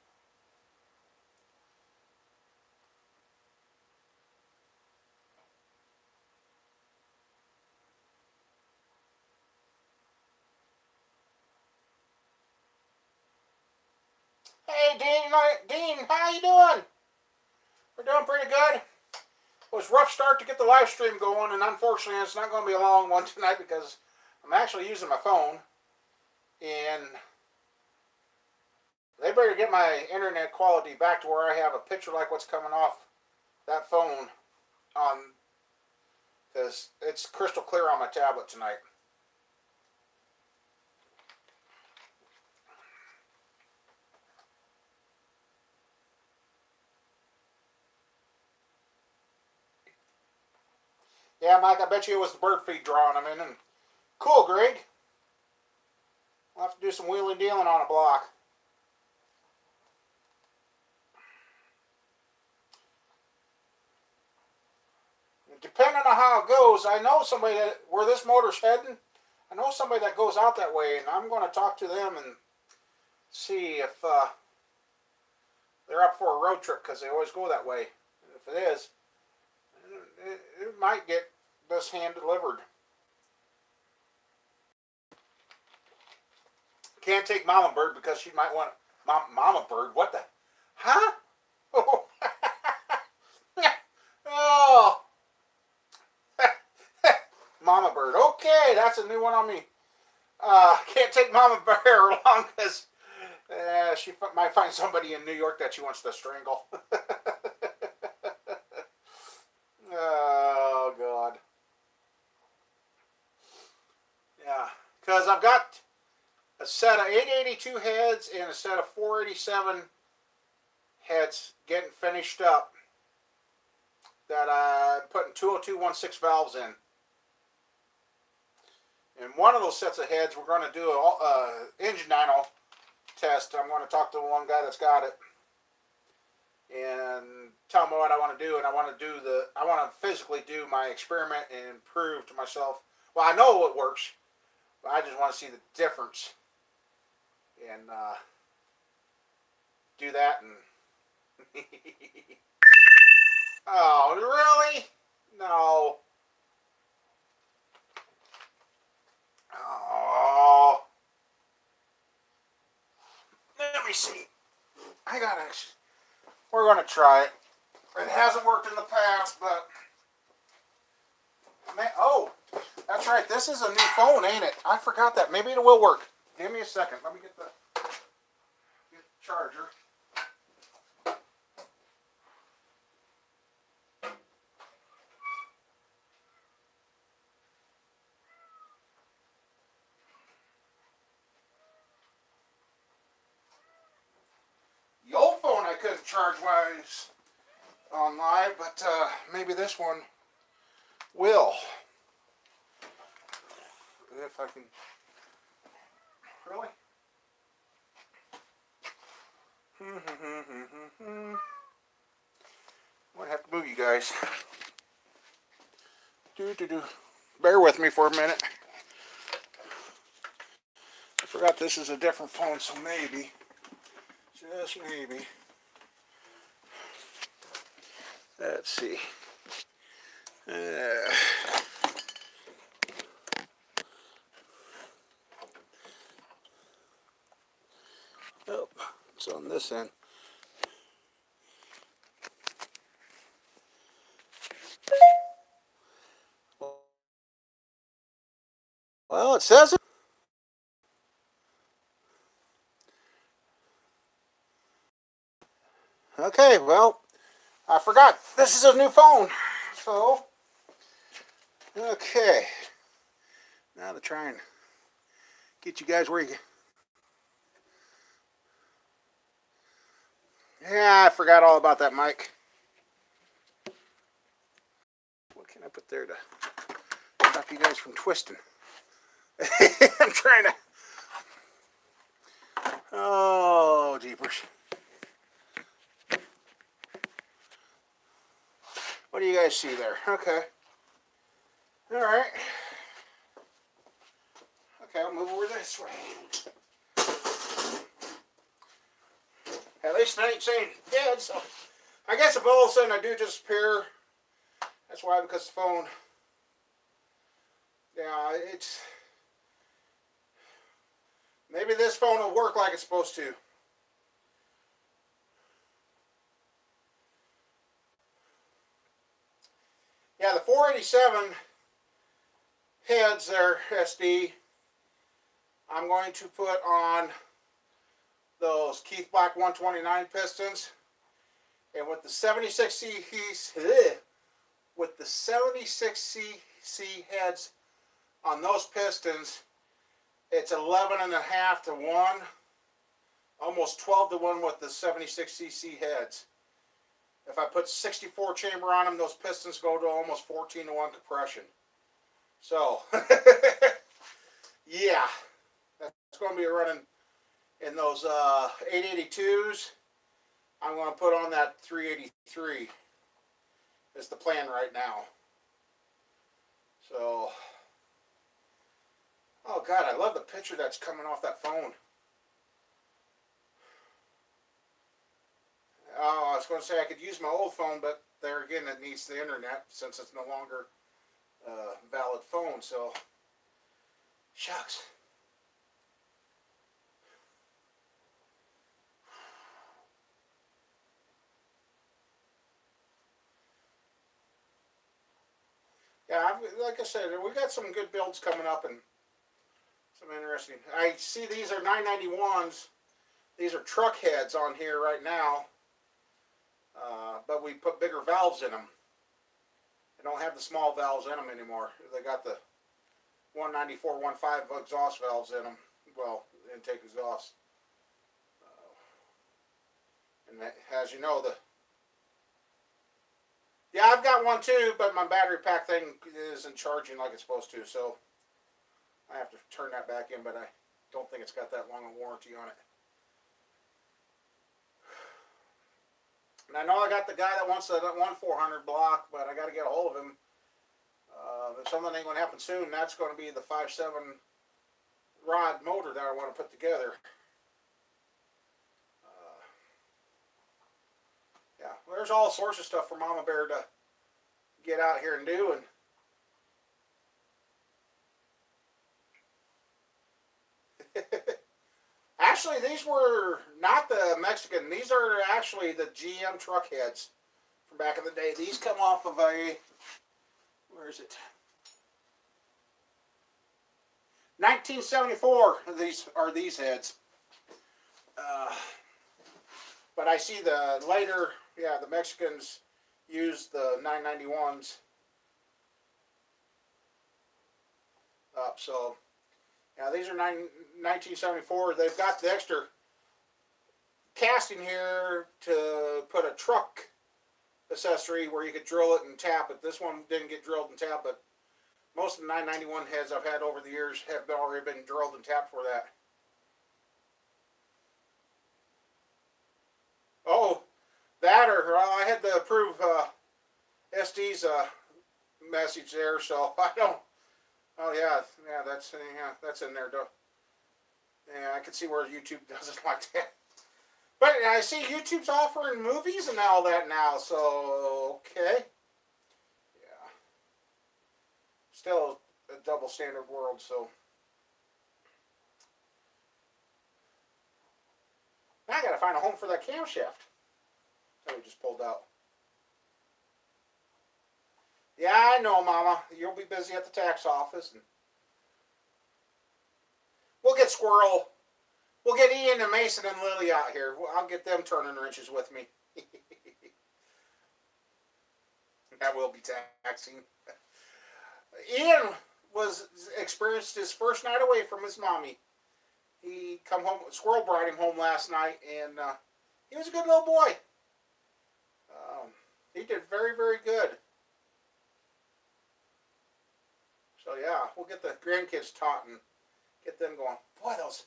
Hey, Dean, how you doing? We're doing pretty good. It was a rough start to get the live stream going, and unfortunately, it's not going to be a long one tonight because I'm actually using my phone, and they better get my internet quality back to where I have a picture like what's coming off that phone on, because it's crystal clear on my tablet tonight. Yeah, Mike, I bet you it was the bird feed drawing them in. And cool, Greg. I'll have to do some wheeling dealing on a block. Depending on how it goes, I know somebody that, where this motor's heading, I know somebody that goes out that way, and I'm going to talk to them and see if they're up for a road trip, because they always go that way. And if it is, it might get this hand delivered. Can't take Mama Bird because she might want Mama Bird. What the? Huh? Oh. Oh. Mama Bird. Okay, that's a new one on me. Can't take Mama Bear along because she might find somebody in New York that she wants to strangle. Oh, God. Yeah, because I've got a set of 882 heads and a set of 487 heads getting finished up that I'm putting 20216 valves in. And one of those sets of heads, we're going to do an engine dyno test. I'm going to talk to the one guy that's got it and tell him what I want to do. And I want to physically do my experiment and prove to myself. Well, I know it works, but I just want to see the difference and do that. And oh, really? No. Oh. Let me see. We're going to try it. It hasn't worked in the past, but man, oh, that's right. This is a new phone, ain't it? I forgot that. Maybe it will work. Give me a second. Let me get the charger. The old phone I couldn't charge wise on live, but maybe this one will. If I can. Really? Might have to move you guys. Bear with me for a minute. I forgot this is a different phone, so maybe, just maybe. Let's see. Oh, it's on this end. Well, it says it. Okay, well, I forgot. This is a new phone. So, okay. Now to try and get you guys where you... Yeah, I forgot all about that mic. What can I put there to stop you guys from twisting? I'm trying to... Oh, jeepers. What do you guys see there? Okay. Alright. Okay, I'll move over this way. At least it ain't saying dead, so I guess if all of a sudden I do disappear, that's why, because the phone, yeah, it's, maybe this phone will work like it's supposed to. Yeah, the 487 heads there, SD, I'm going to put on those Keith Black 129 pistons, and with the 76cc heads on those pistons, it's 11.5 to 1, almost 12 to 1 with the 76cc heads. If I put 64 chamber on them, those pistons go to almost 14 to 1 compression. So, yeah, that's going to be running in those 882s. I'm going to put on that 383 is the plan right now. So, oh God, I love the picture that's coming off that phone. Oh, I was going to say I could use my old phone, but there again, it needs the internet since it's no longer a valid phone. So, shucks. Yeah, like I said, we got some good builds coming up and some interesting. I see these are 991s. These are truck heads on here right now. But we put bigger valves in them. They don't have the small valves in them anymore. They got the 194, 1.5 exhaust valves in them. Well, intake exhaust. And that, as you know, yeah, I've got one too, but my battery pack thing isn't charging like it's supposed to, so I have to turn that back in, but I don't think it's got that long a warranty on it. And I know I got the guy that wants that 1/400 block, but I got to get a hold of him. If something ain't going to happen soon, that's going to be the 5.7 rod motor that I want to put together. Yeah, well, there's all sorts of stuff for Mama Bear to get out here and do. And actually, these were not the Mexican. These are actually the GM truck heads from back in the day. These come off of a, where is it? 1974. These are these heads. But I see the later, yeah, the Mexicans used the 991s up. So, yeah, these are 1974. They've got the extra casting here to put a truck accessory where you could drill it and tap it. This one didn't get drilled and tapped, but most of the 991 heads I've had over the years have already been drilled and tapped for that. Oh, that or I had to approve SD's message there, so I don't. Oh yeah, that's in there. Yeah, I can see where YouTube doesn't like that. But I see YouTube's offering movies and all that now, so okay. Yeah. Still a double standard world, so. Now I gotta find a home for that camshaft that we just pulled out. Yeah, I know, Mama. You'll be busy at the tax office. And we'll get Squirrel. We'll get Ian and Mason and Lily out here. I'll get them turning wrenches with me. That will be taxing. Ian experienced his first night away from his mommy. He come home. Squirrel brought him home last night, and he was a good little boy. He did very, very good. So yeah, we'll get the grandkids taught and get them going. Boy, those.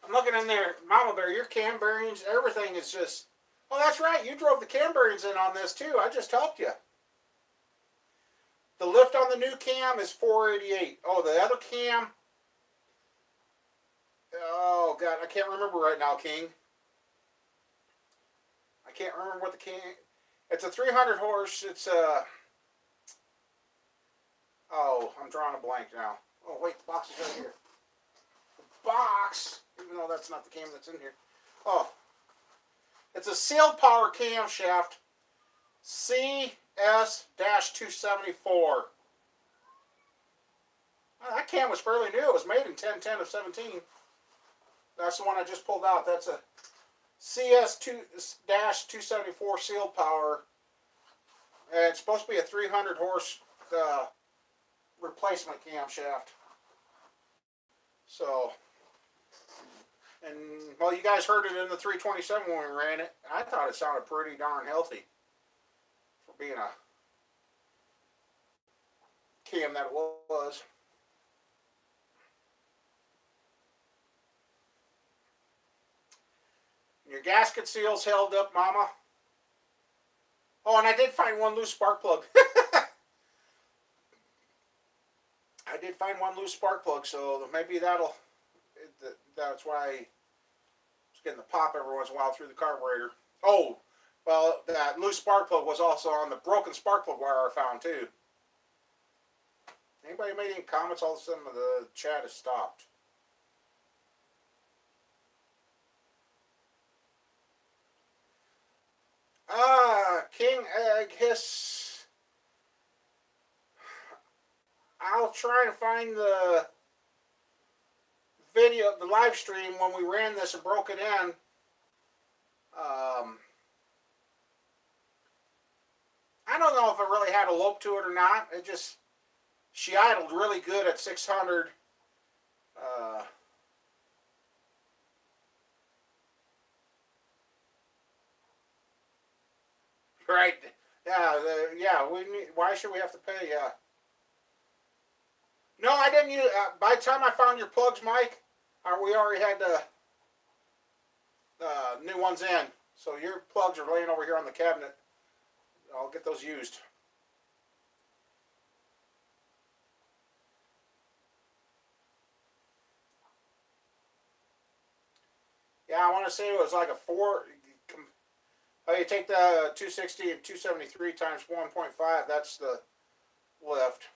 I'm looking in there, Mama Bear. Your cam bearings, everything is just. Oh, that's right. You drove the cam bearings in on this too. I just helped you. The lift on the new cam is 488. Oh, the other cam Oh God, I can't remember right now, King. I can't remember what the King. It's a 300 horse. It's a. Oh, I'm drawing a blank now. Oh wait, the box is right here. The box, even though that's not the cam that's in here. Oh, it's a sealed power camshaft, CS-274. That cam was fairly new. It was made in 10/10 of 17. That's the one I just pulled out. That's a CS-274 sealed power. And it's supposed to be a 300 horse replacement camshaft. So, and well, you guys heard it in the 327 when we ran it. I thought it sounded pretty darn healthy for being a cam that it was. Your gasket seal's held up, Mama. Oh, and I did find one loose spark plug. I did find one loose spark plug, so maybe that's why it's getting the pop every once in a while through the carburetor. Oh, well, that loose spark plug was also on the broken spark plug wire I found, too. Anybody made any comments? All of a sudden, the chat has stopped. King Egg Hiss. I'll try and find the video, the live stream when we ran this and broke it in. I don't know if it really had a lope to it or not. It just, she idled really good at 600. Right. Yeah, we need, why should we have to pay? Yeah. No, I didn't use, by the time I found your plugs, Mike, we already had the new ones in. So your plugs are laying over here on the cabinet. I'll get those used. Yeah, I want to say it was like a 4. Oh, you take the 260 and 273 times 1.5. That's the lift.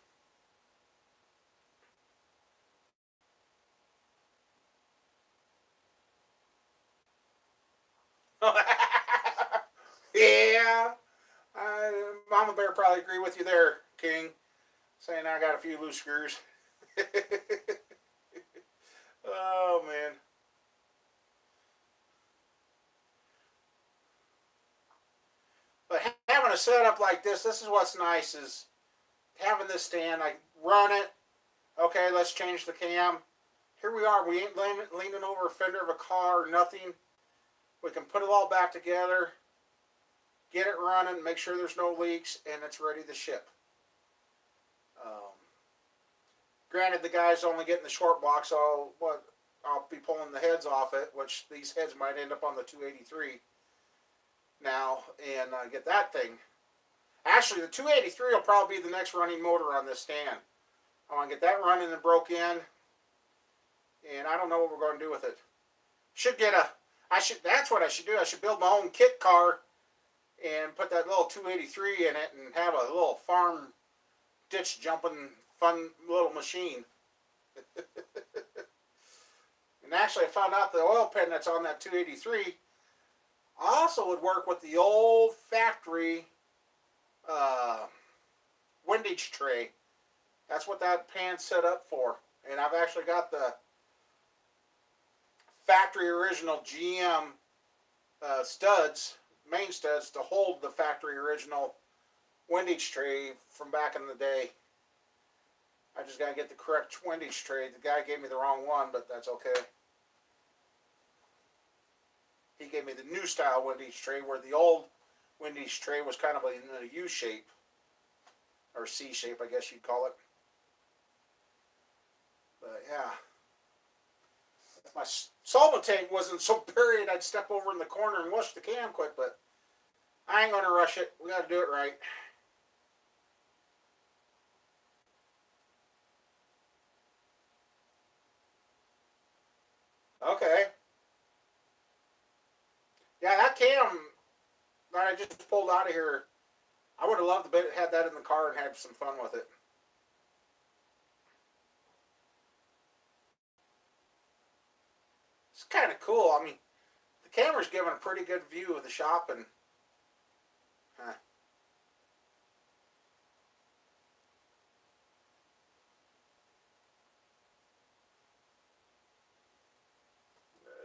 Yeah. Mama Bear probably agree with you there, King. Saying I got a few loose screws. Oh, man. But having a setup like this is what's nice, is having this stand. I run it. Okay, let's change the cam. Here we are. We ain't leaning over a fender of a car or nothing. We can put it all back together, get it running, make sure there's no leaks, and it's ready to ship. Granted, the guy's only getting the short block, so I'll be pulling the heads off it, which these heads might end up on the 283 now, and get that thing. Actually, the 283 will probably be the next running motor on this stand. I want to get that running and broke in, and I don't know what we're going to do with it. That's what I should do. I should build my own kit car and put that little 283 in it and have a little farm ditch jumping fun little machine. And actually, I found out the oil pan that's on that 283 also would work with the old factory windage tray. That's what that pan's set up for. And I've actually got the factory original GM studs, main studs, to hold the factory original windage tray from back in the day. I just got to get the correct windage tray. The guy gave me the wrong one, but that's okay. He gave me the new style windage tray, where the old windage tray was kind of in a U shape, or C shape, I guess you'd call it. But yeah, if my solvent tank wasn't so buried, I'd step over in the corner and wash the cam quick, but I ain't gonna rush it. We got to do it right. Okay. Yeah, that cam that I just pulled out of here, I would have loved to have that in the car and had some fun with it. It's kind of cool. I mean, the camera's giving a pretty good view of the shop, and huh.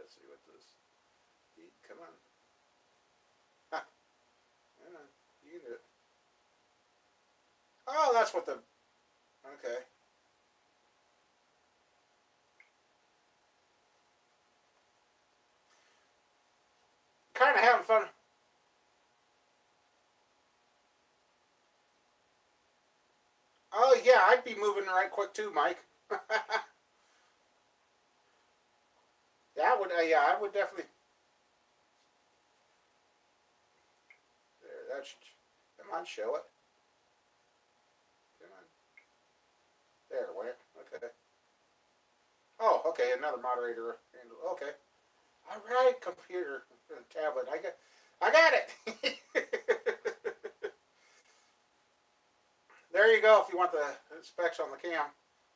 Let's see what this. Come on. Huh. Yeah, you can do it. Oh, that's what the. Okay. Kind of having fun. Oh yeah, I'd be moving right quick too, Mike. That would. Yeah, I would definitely. There, that should. Come on, show it. Come on. There, went. Okay. Oh, okay. Another moderator handle. Okay. All right, computer, tablet. I got it. There you go. If you want the specs on the cam.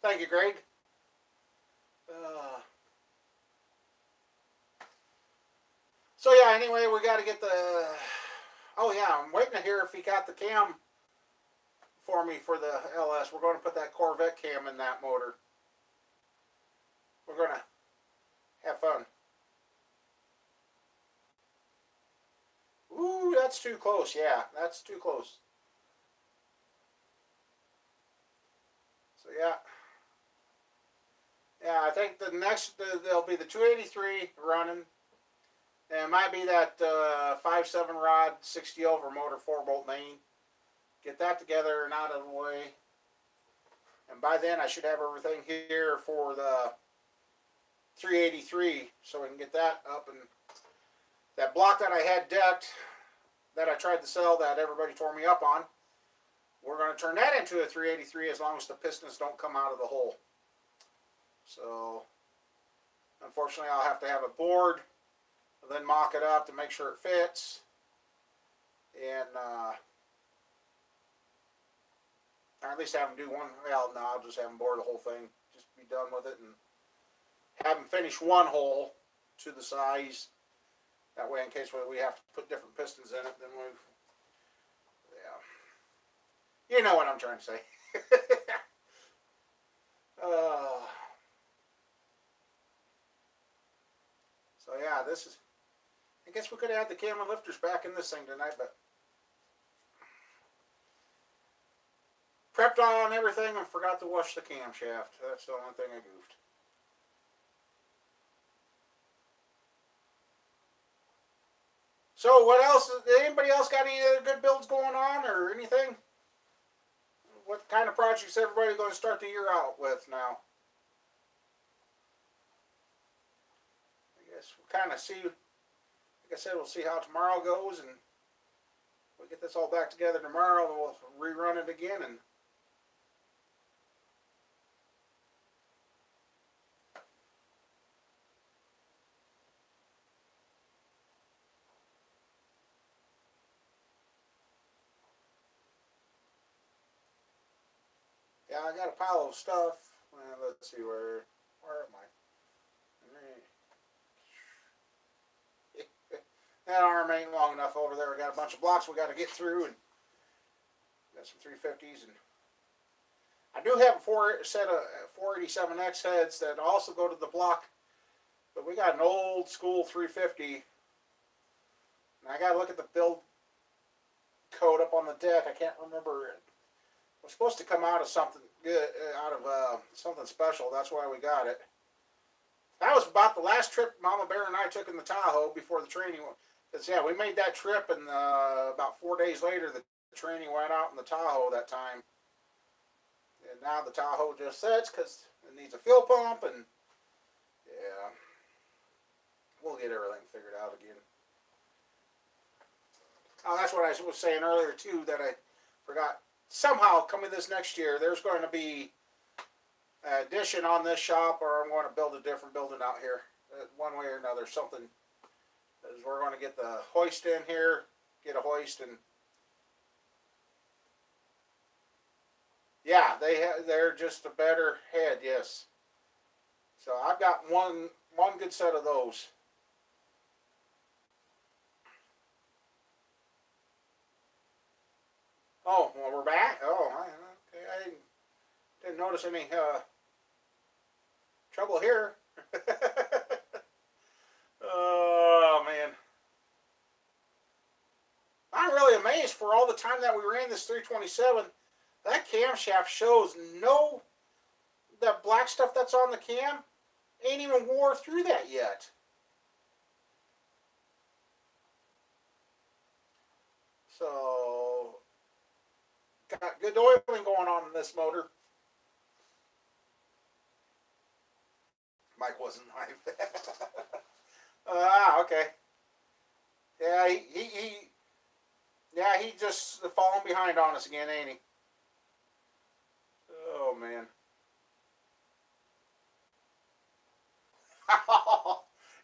Thank you, Greg. Uh, so yeah. Anyway, we got to get the. Oh yeah, I'm waiting to hear if he got the cam for me for the LS. We're going to put that Corvette cam in that motor. We're going to have fun. Ooh, that's too close. Yeah, that's too close. So yeah. Yeah, I think the next there'll be the 283 running. And it might be that 5.7 rod 60 over motor 4-bolt main. Get that together and out of the way. And by then I should have everything here for the 383, so we can get that up. And that block that I had decked, that I tried to sell, that everybody tore me up on, we're going to turn that into a 383 as long as the pistons don't come out of the hole. So unfortunately I'll have to have it bored, then mock it up to make sure it fits, and or at least have them do one. Well, no, I'll just have them bore the whole thing, just be done with it, and have them finish one hole to the size. That way, in case we have to put different pistons in it, then we, yeah, you know what I'm trying to say. uh, so yeah, this is. I guess we could have had the camera lifters back in this thing tonight, but prepped on everything and forgot to wash the camshaft. That's the only thing I goofed. So what else? Anybody else got any other good builds going on or anything? What kind of projects everybody going to start the year out with now? I guess we'll kind of see. Like I said, we'll see how tomorrow goes, and we'll get this all back together tomorrow. And we'll rerun it again, and yeah, I got a pile of stuff. Let's see where am I? That arm ain't long enough over there. We got a bunch of blocks we got to get through, and got some 350s, and I do have a set of 487X heads that also go to the block, but we got an old school 350, and I got to look at the build code up on the deck. I can't remember it. It was supposed to come out of something good, out of something special. That's why we got it. That was about the last trip Mama Bear and I took in the Tahoe before the training. Because, yeah, we made that trip, and about 4 days later, the training went out in the Tahoe that time. And now the Tahoe just sits because it needs a fuel pump, and, yeah, we'll get everything figured out again. Oh, that's what I was saying earlier, too, that I forgot. Somehow, coming this next year, there's going to be an addition on this shop, or I'm going to build a different building out here. one way or another, something. Because we're going to get the hoist in here, get a hoist, and yeah, they're just a better head, yes. So I've got one good set of those. Oh, well, we're back. Oh, okay. I didn't notice any trouble here. Oh man, I'm really amazed for all the time that we ran this 327. That camshaft shows no that black stuff that's on the cam ain't even wore through that yet. So got good oiling going on in this motor. Mike wasn't live. Okay. Yeah, he just falling behind on us again, ain't he? Oh man.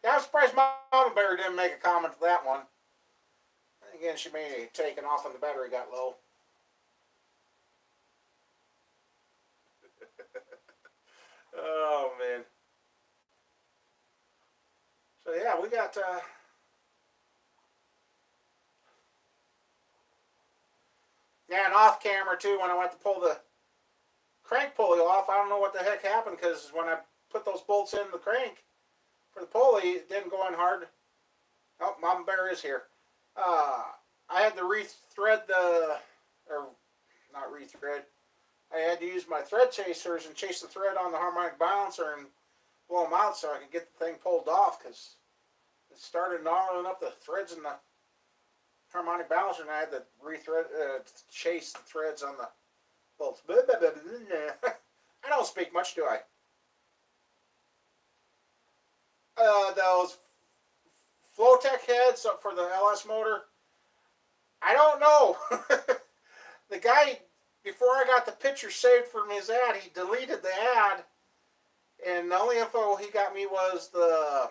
Yeah, I'm surprised Mama Bear didn't make a comment to that one. Again, she may have taken off when the battery got low. Oh man. So yeah, we got yeah, and off camera too. When I went to pull the crank pulley off, I don't know what the heck happened, because when I put those bolts in the crank for the pulley, it didn't go in hard. Oh, Mama Bear is here. I had to rethread the, or not rethread. I had to use my thread chasers and chase the thread on the harmonic balancer and blow them out so I could get the thing pulled off, because it started gnarling up the threads in the harmonic balancer, and I had to rethread, chase the threads on the bolts. I don't speak much, do I? Those Flowtech heads for the LS motor, I don't know. The guy, before I got the picture saved from his ad, he deleted the ad, and the only info he got me was the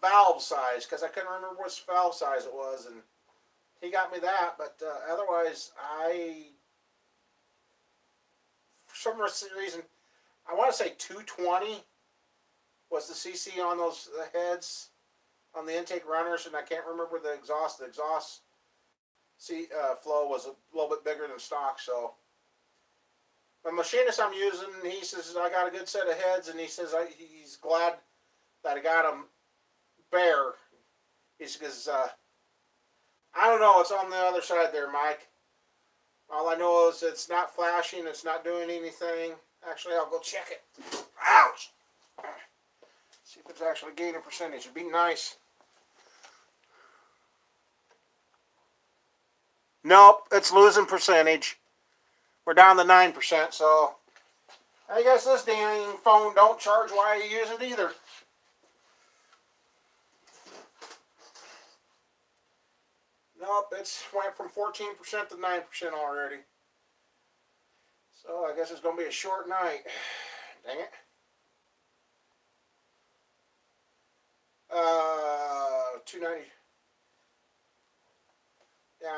valve size, because I couldn't remember which valve size it was, and he got me that. But otherwise, for some reason, I want to say 220 was the CC on those heads on the intake runners, and I can't remember the exhaust. The exhaust flow was a little bit bigger than stock. So the machinist I'm using, he says I got a good set of heads, and he says he's glad that I got them bare. He says, I don't know, it's on the other side there, Mike. All I know is it's not flashing, it's not doing anything. Actually, I'll go check it. Ouch! See if it's actually gaining percentage. It'd be nice. Nope, it's losing percentage. We're down to 9%, so I guess this dang phone don't charge while you use it either. Nope, it's went from 14% to 9% already. So I guess it's going to be a short night. Dang it. 290. Yeah,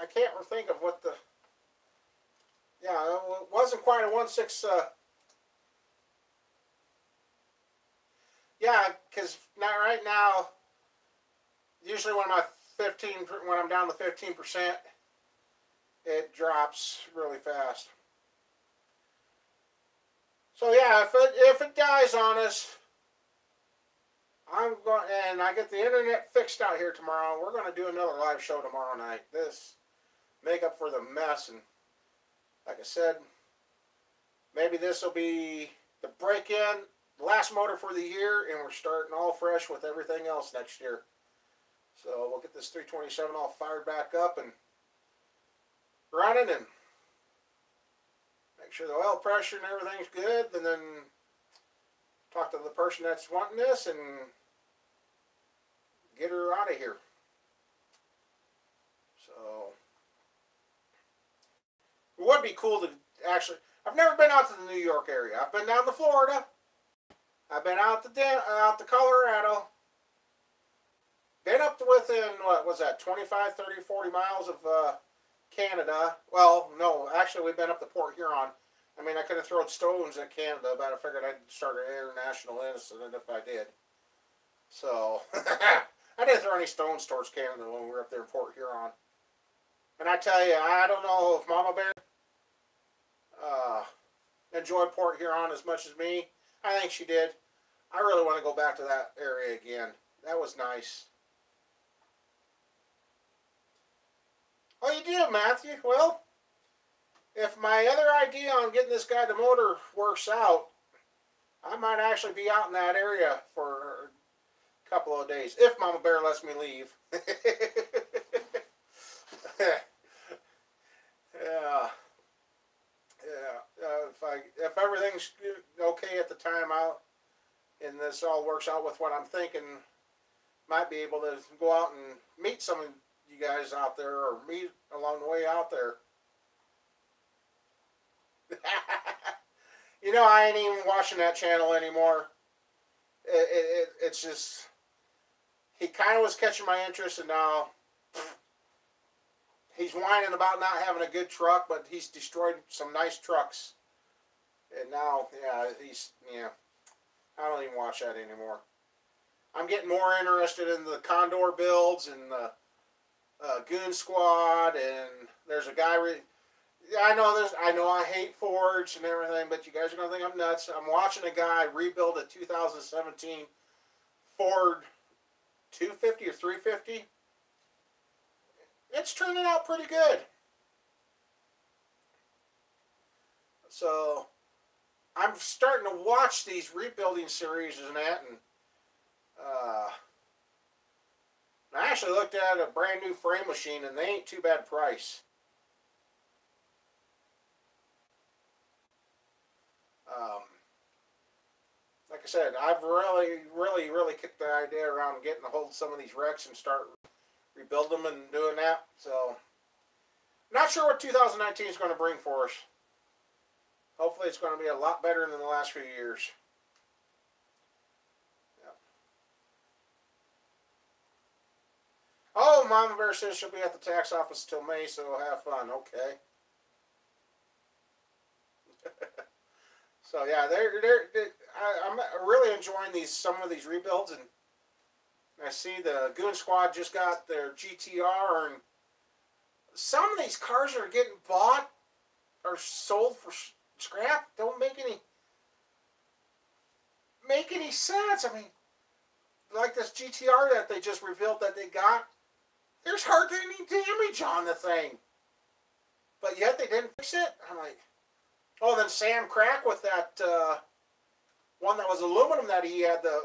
I can't think of what the. Yeah, it wasn't quite a 1.6. Yeah, because right now, usually when I'm down to 15%, it drops really fast. So yeah, if it dies on us, I'm going, and I get the internet fixed out here tomorrow. We're going to do another live show tomorrow night. This make up for the mess, and like I said, maybe this will be the break-in, last motor for the year, and we're starting all fresh with everything else next year. So we'll get this 327 all fired back up and running, and make sure the oil pressure and everything's good, and then talk to the person that's wanting this and get her out of here. So it would be cool to actually, I've never been out to the New York area. I've been down to Florida. I've been out to Colorado. Been up to within, what was that, 25, 30, 40 miles of Canada. Well, no, actually we've been up to Port Huron. I mean, I could have thrown stones at Canada, but I figured I'd start an international incident if I did. So, I didn't throw any stones towards Canada when we were up there in Port Huron. And I tell you, I don't know if Mama Bear uh, enjoyed Port Huron as much as me. I think she did. I really want to go back to that area again. That was nice. Oh, you do, Matthew? Well, if my other idea on getting this guy the motor works out, I might actually be out in that area for a couple of days, if Mama Bear lets me leave. Yeah. If everything's okay at the time out, and this all works out with what I'm thinking, might be able to go out and meet some of you guys out there, or meet along the way out there. You know, I ain't even watching that channel anymore. It's just, he kind of was catching my interest, and now he's whining about not having a good truck, but he's destroyed some nice trucks. And now, yeah, I don't even watch that anymore. I'm getting more interested in the Condor builds and the Goon Squad, and there's a guy. I know I hate Fords and everything, but you guys are gonna think I'm nuts. I'm watching a guy rebuild a 2017 Ford 250 or 350. It's turning out pretty good. So I'm starting to watch these rebuilding series and that, and I actually looked at a brand new frame machine, and they ain't too bad price. Like I said, I've really kicked the idea around getting a hold of some of these wrecks and start rebuild them and doing that. So, not sure what 2019 is going to bring for us. Hopefully it's going to be a lot better than the last few years. Yep. Oh, Mama Bear says she'll be at the tax office till May, so have fun. Okay. So yeah, I'm really enjoying some of these rebuilds, and I see the Goon Squad just got their GTR, and some of these cars that are getting bought or sold for scrap don't make any sense. I mean, like this GTR that they just revealed that they got, there's hardly any damage on the thing, but yet they didn't fix it. I'm like, oh, then Sam Crack with that one that was aluminum that he had the.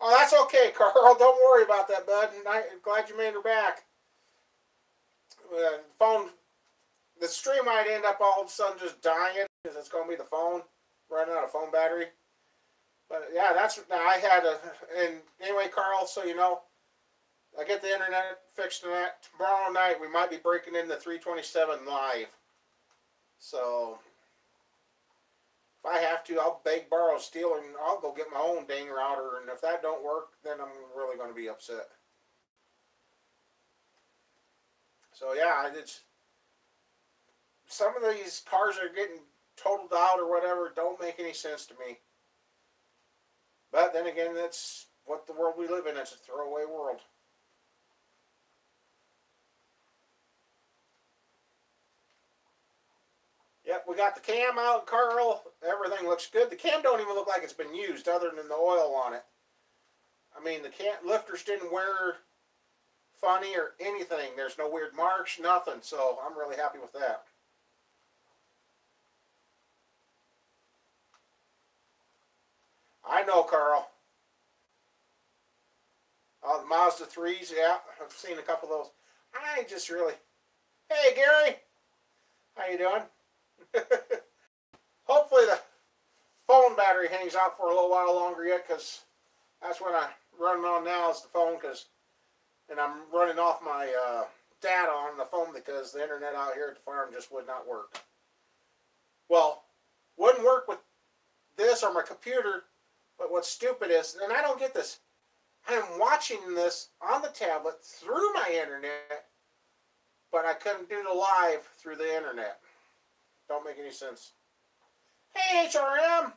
Oh, that's okay, Carl. Don't worry about that, bud. I'm glad you made her back. The stream might end up all of a sudden just dying because it's going to be the phone running out of phone battery. But yeah, I had and anyway, Carl, so you know, I get the internet fixed and that. Tomorrow night we might be breaking into 327 live. So if I have to, I'll beg, borrow, steal, and I'll go get my own dang router. And if that don't work, then I'm really going to be upset. So yeah, some of these cars that are getting totaled out or whatever don't make any sense to me. But then again, that's what the world we live in. It's a throwaway world. Yep, we got the cam out, Carl. Everything looks good. The cam don't even look like it's been used other than the oil on it. I mean, the lifters didn't wear funny or anything. There's no weird marks, nothing. So I'm really happy with that. I know, Carl. Oh, the Mazda 3s, yeah. I've seen a couple of those. I just really... Hey, Gary. How you doing? Hopefully the phone battery hangs out for a little while longer yet, because that's what I'm running on now is the phone, and I'm running off my data on the phone because the internet out here at the farm just would not work. Well, wouldn't work with this or my computer. But what's stupid is, and I don't get this, I am watching this on the tablet through my internet, but I couldn't do the live through the internet. Don't make any sense. Hey, HRM!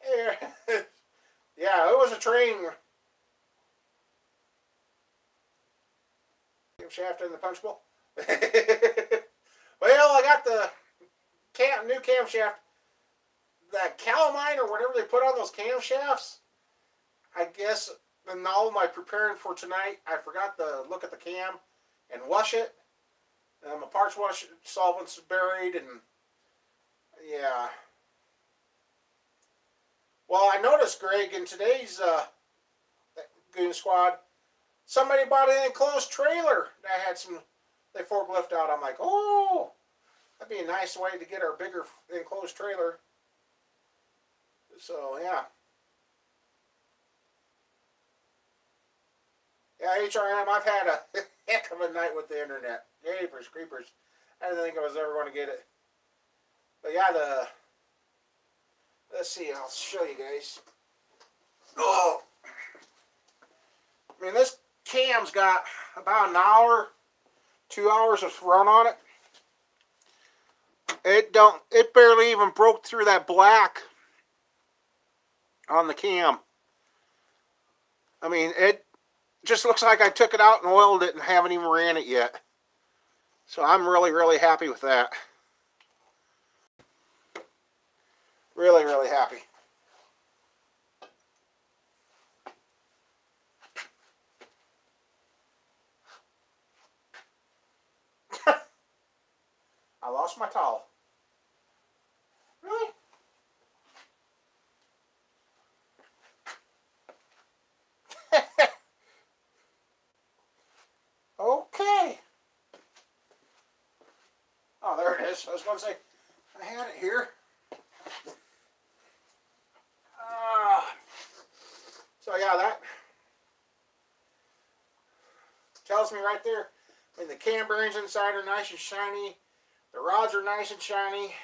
Hey, yeah, it was a train. Shaft in the punch bowl. Well, I got the new camshaft. That calamine or whatever they put on those camshafts. I guess in all my preparing for tonight, I forgot to look at the cam and wash it. My parts wash solvent's buried, and yeah. Well, I noticed, Greg, in today's Goon Squad, somebody bought an enclosed trailer that had some, they forklift out. I'm like, oh, that'd be a nice way to get our bigger enclosed trailer. So, yeah. Yeah, HRM, I've had a heck of a night with the internet. Jeepers creepers. I didn't think I was ever going to get it. But yeah, let's see, I'll show you guys. Oh! I mean, this cam's got about an hour, 2 hours of run on it. It barely even broke through that black on the cam. I mean, it just looks like I took it out and oiled it and haven't even ran it yet. So I'm really, really happy with that. Really, really happy. I lost my towel. Really? Okay. Oh, there it is. I was going to say, I had it here. So yeah, that tells me right there. I mean, the cam bearings inside are nice and shiny. The rods are nice and shiny.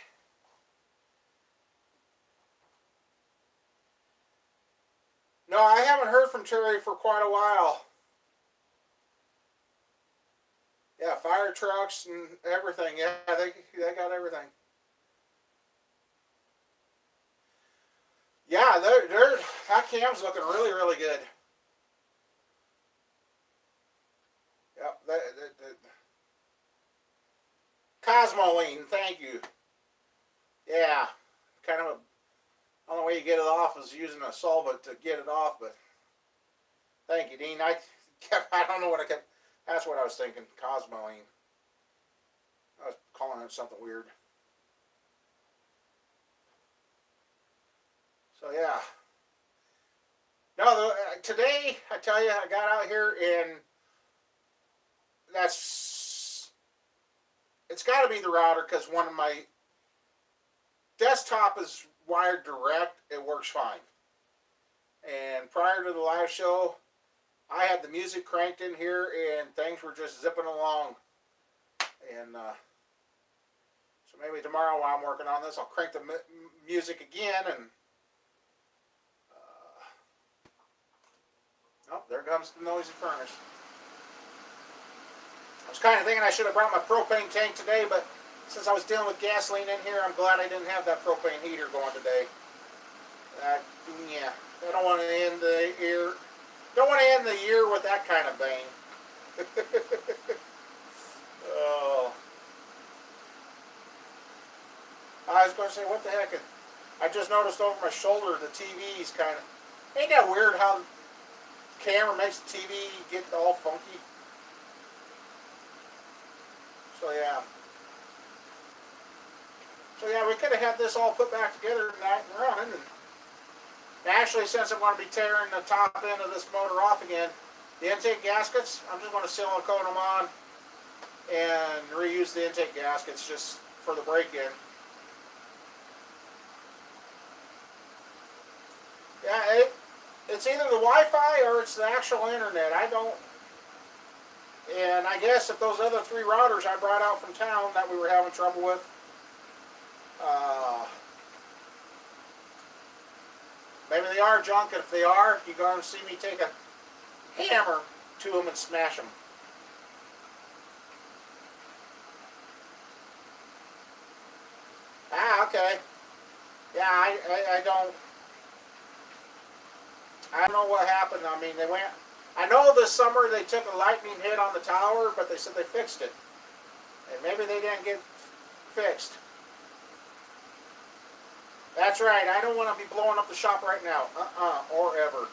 No, I haven't heard from Terry for quite a while. Yeah, fire trucks and everything. Yeah, they got everything. Yeah, that cam's looking really, really good. Yep, Cosmoline, thank you. Yeah, kind of a, only way you get it off is using a solvent to get it off, but thank you, Dean. I don't know what I kept, that's what I was thinking, Cosmoline. I was calling it something weird. So yeah. No, today, I tell you, I got out here and it's got to be the router because one of my desktop is wired direct. It works fine. And prior to the live show, I had the music cranked in here and things were just zipping along. And so maybe tomorrow while I'm working on this, I'll crank the music again and oh, there comes the noisy furnace. I was kind of thinking I should have brought my propane tank today, but since I was dealing with gasoline in here, I'm glad I didn't have that propane heater going today. Yeah, I don't want to end the year. Don't want to end the year with that kind of bang. Oh, I was going to say, what the heck? I just noticed over my shoulder the TV's kind of. Ain't that weird how the camera makes the TV get all funky? So yeah. So yeah, we could have had this all put back together tonight and running. And actually, since I'm going to be tearing the top end of this motor off again, the intake gaskets, I'm just going to silicone them on and reuse the intake gaskets just for the break-in. Yeah, it's either the Wi-Fi or it's the actual internet. I don't. And I guess if those other 3 routers I brought out from town that we were having trouble with, maybe they are junk. If they are, you're going to see me take a hammer to them and smash them. Ah, okay. Yeah, I don't know what happened. I mean, they went. I know this summer they took a lightning hit on the tower, but they said they fixed it. And maybe they didn't get fixed. That's right. I don't want to be blowing up the shop right now. Or ever.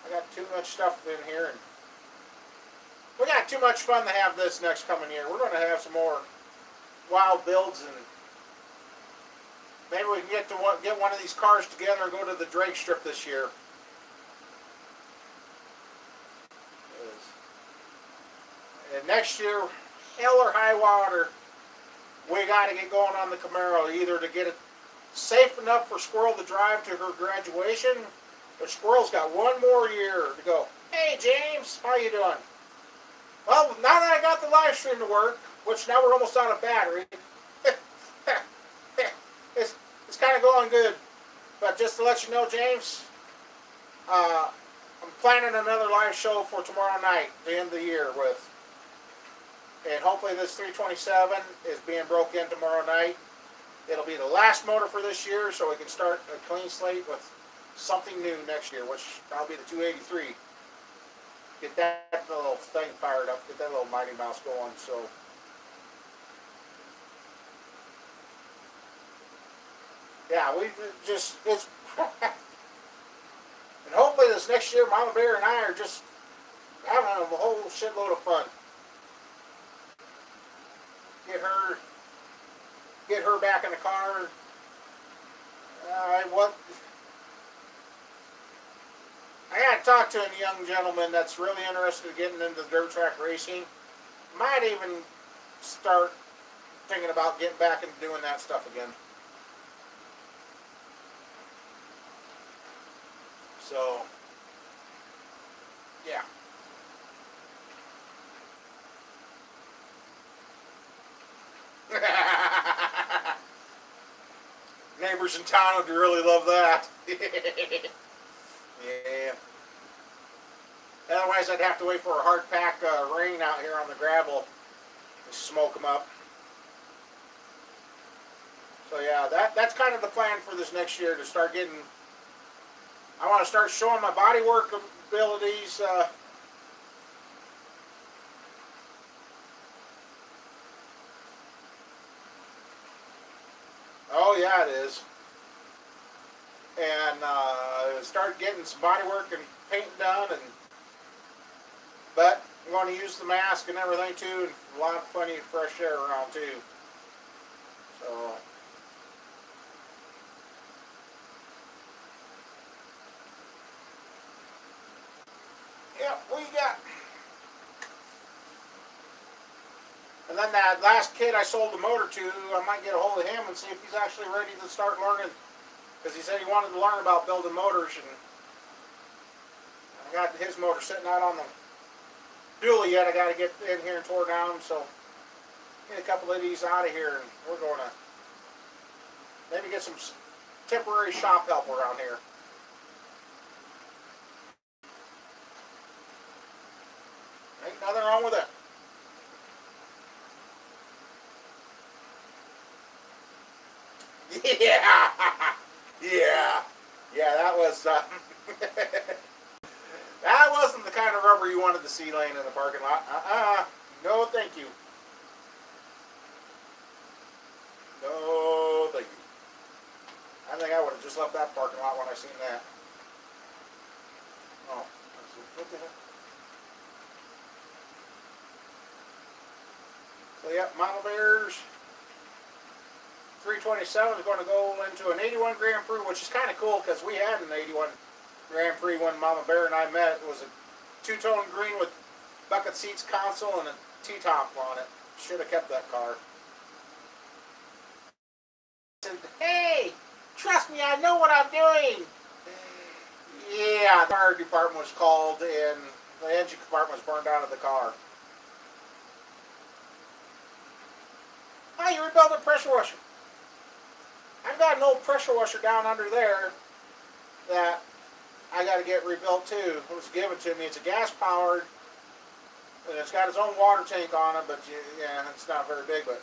I got too much stuff in here, and we got too much fun to have this next coming year. We're going to have some more wild builds, and maybe we can get one of these cars together and go to the Drake Strip this year. And next year, hell or high water, we got to get going on the Camaro, either to get it safe enough for Squirrel to drive to her graduation, but Squirrel's got 1 more year to go. Hey James, how you doing? Well, now that I got the live stream to work, which now we're almost out of battery, it's kind of going good. But just to let you know, James, I'm planning another live show for tomorrow night, the end of the year with. And hopefully this 327 is being broke in tomorrow night. It'll be the last motor for this year, so we can start a clean slate with something new next year, which will be the 283. Get that little thing fired up, get that little Mighty Mouse going. So, yeah, it's, and hopefully this next year, Mama Bear and I are just having a whole shitload of fun. Get her back in the car. I got to talk to a young gentleman that's really interested in getting into dirt track racing. Might even start thinking about getting back and doing that stuff again. So, yeah. Neighbors in town would really love that. Yeah. Otherwise, I'd have to wait for a hard pack rain out here on the gravel and smoke them up. So yeah, that's kind of the plan for this next year, to start getting. I want to start showing my bodywork abilities. Oh yeah, it is. And start getting some body work and painting done, but I'm going to use the mask and everything too, and plenty of fresh air around too. So yeah, we got. And then that last kid I sold the motor to, I might get a hold of him and see if he's actually ready to start learning. Because he said he wanted to learn about building motors, and I got his motor sitting out on the dually yet. I got to get in here and tore down, so get a couple of these out of here, and we're going to maybe get some temporary shop help around here. Ain't nothing wrong with it. Yeah, yeah, that was, that wasn't the kind of rubber you wanted to see laying in the parking lot. No thank you. No thank you. I think I would have just left that parking lot when I seen that. Oh, what the heck? So yeah, Mama Bears 327 is going to go into an 81 Grand Prix, which is kind of cool because we had an 81 Grand Prix when Mama Bear and I met. It was a two-tone green with bucket seats, console, and a T-top on it. Should have kept that car. I said, hey, trust me, I know what I'm doing. Yeah, the fire department was called and the engine compartment was burned out of the car. Why you rebuild a pressure washer? I've got an old pressure washer down under there that I got to get rebuilt too. It was given to me. It's a gas powered, and it's got its own water tank on it, but yeah, it's not very big. But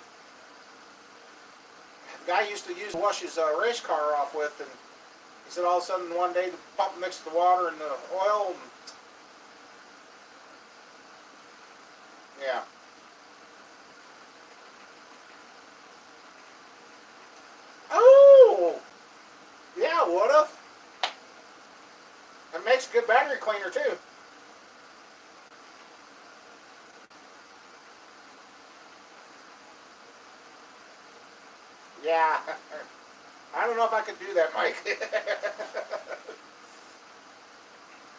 the guy used to wash his race car off with, and he said all of a sudden one day the pump mixed the water and the oil, and yeah. Oh, yeah, would've. It makes a good battery cleaner too. Yeah. I don't know if I could do that, Mike.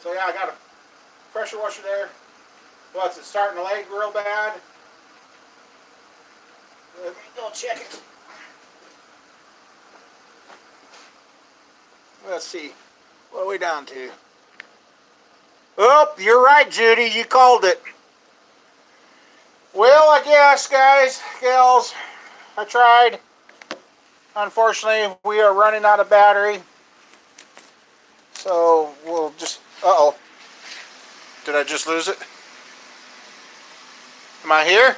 So yeah, I got a pressure washer there. What's it starting to lag real bad? Let me go check it. Let's see. What are we down to? Oh, you're right, Judy. You called it. Well, I guess, guys, gals, I tried. Unfortunately, we are running out of battery. So, we'll just... Uh-oh. Did I just lose it? Am I here?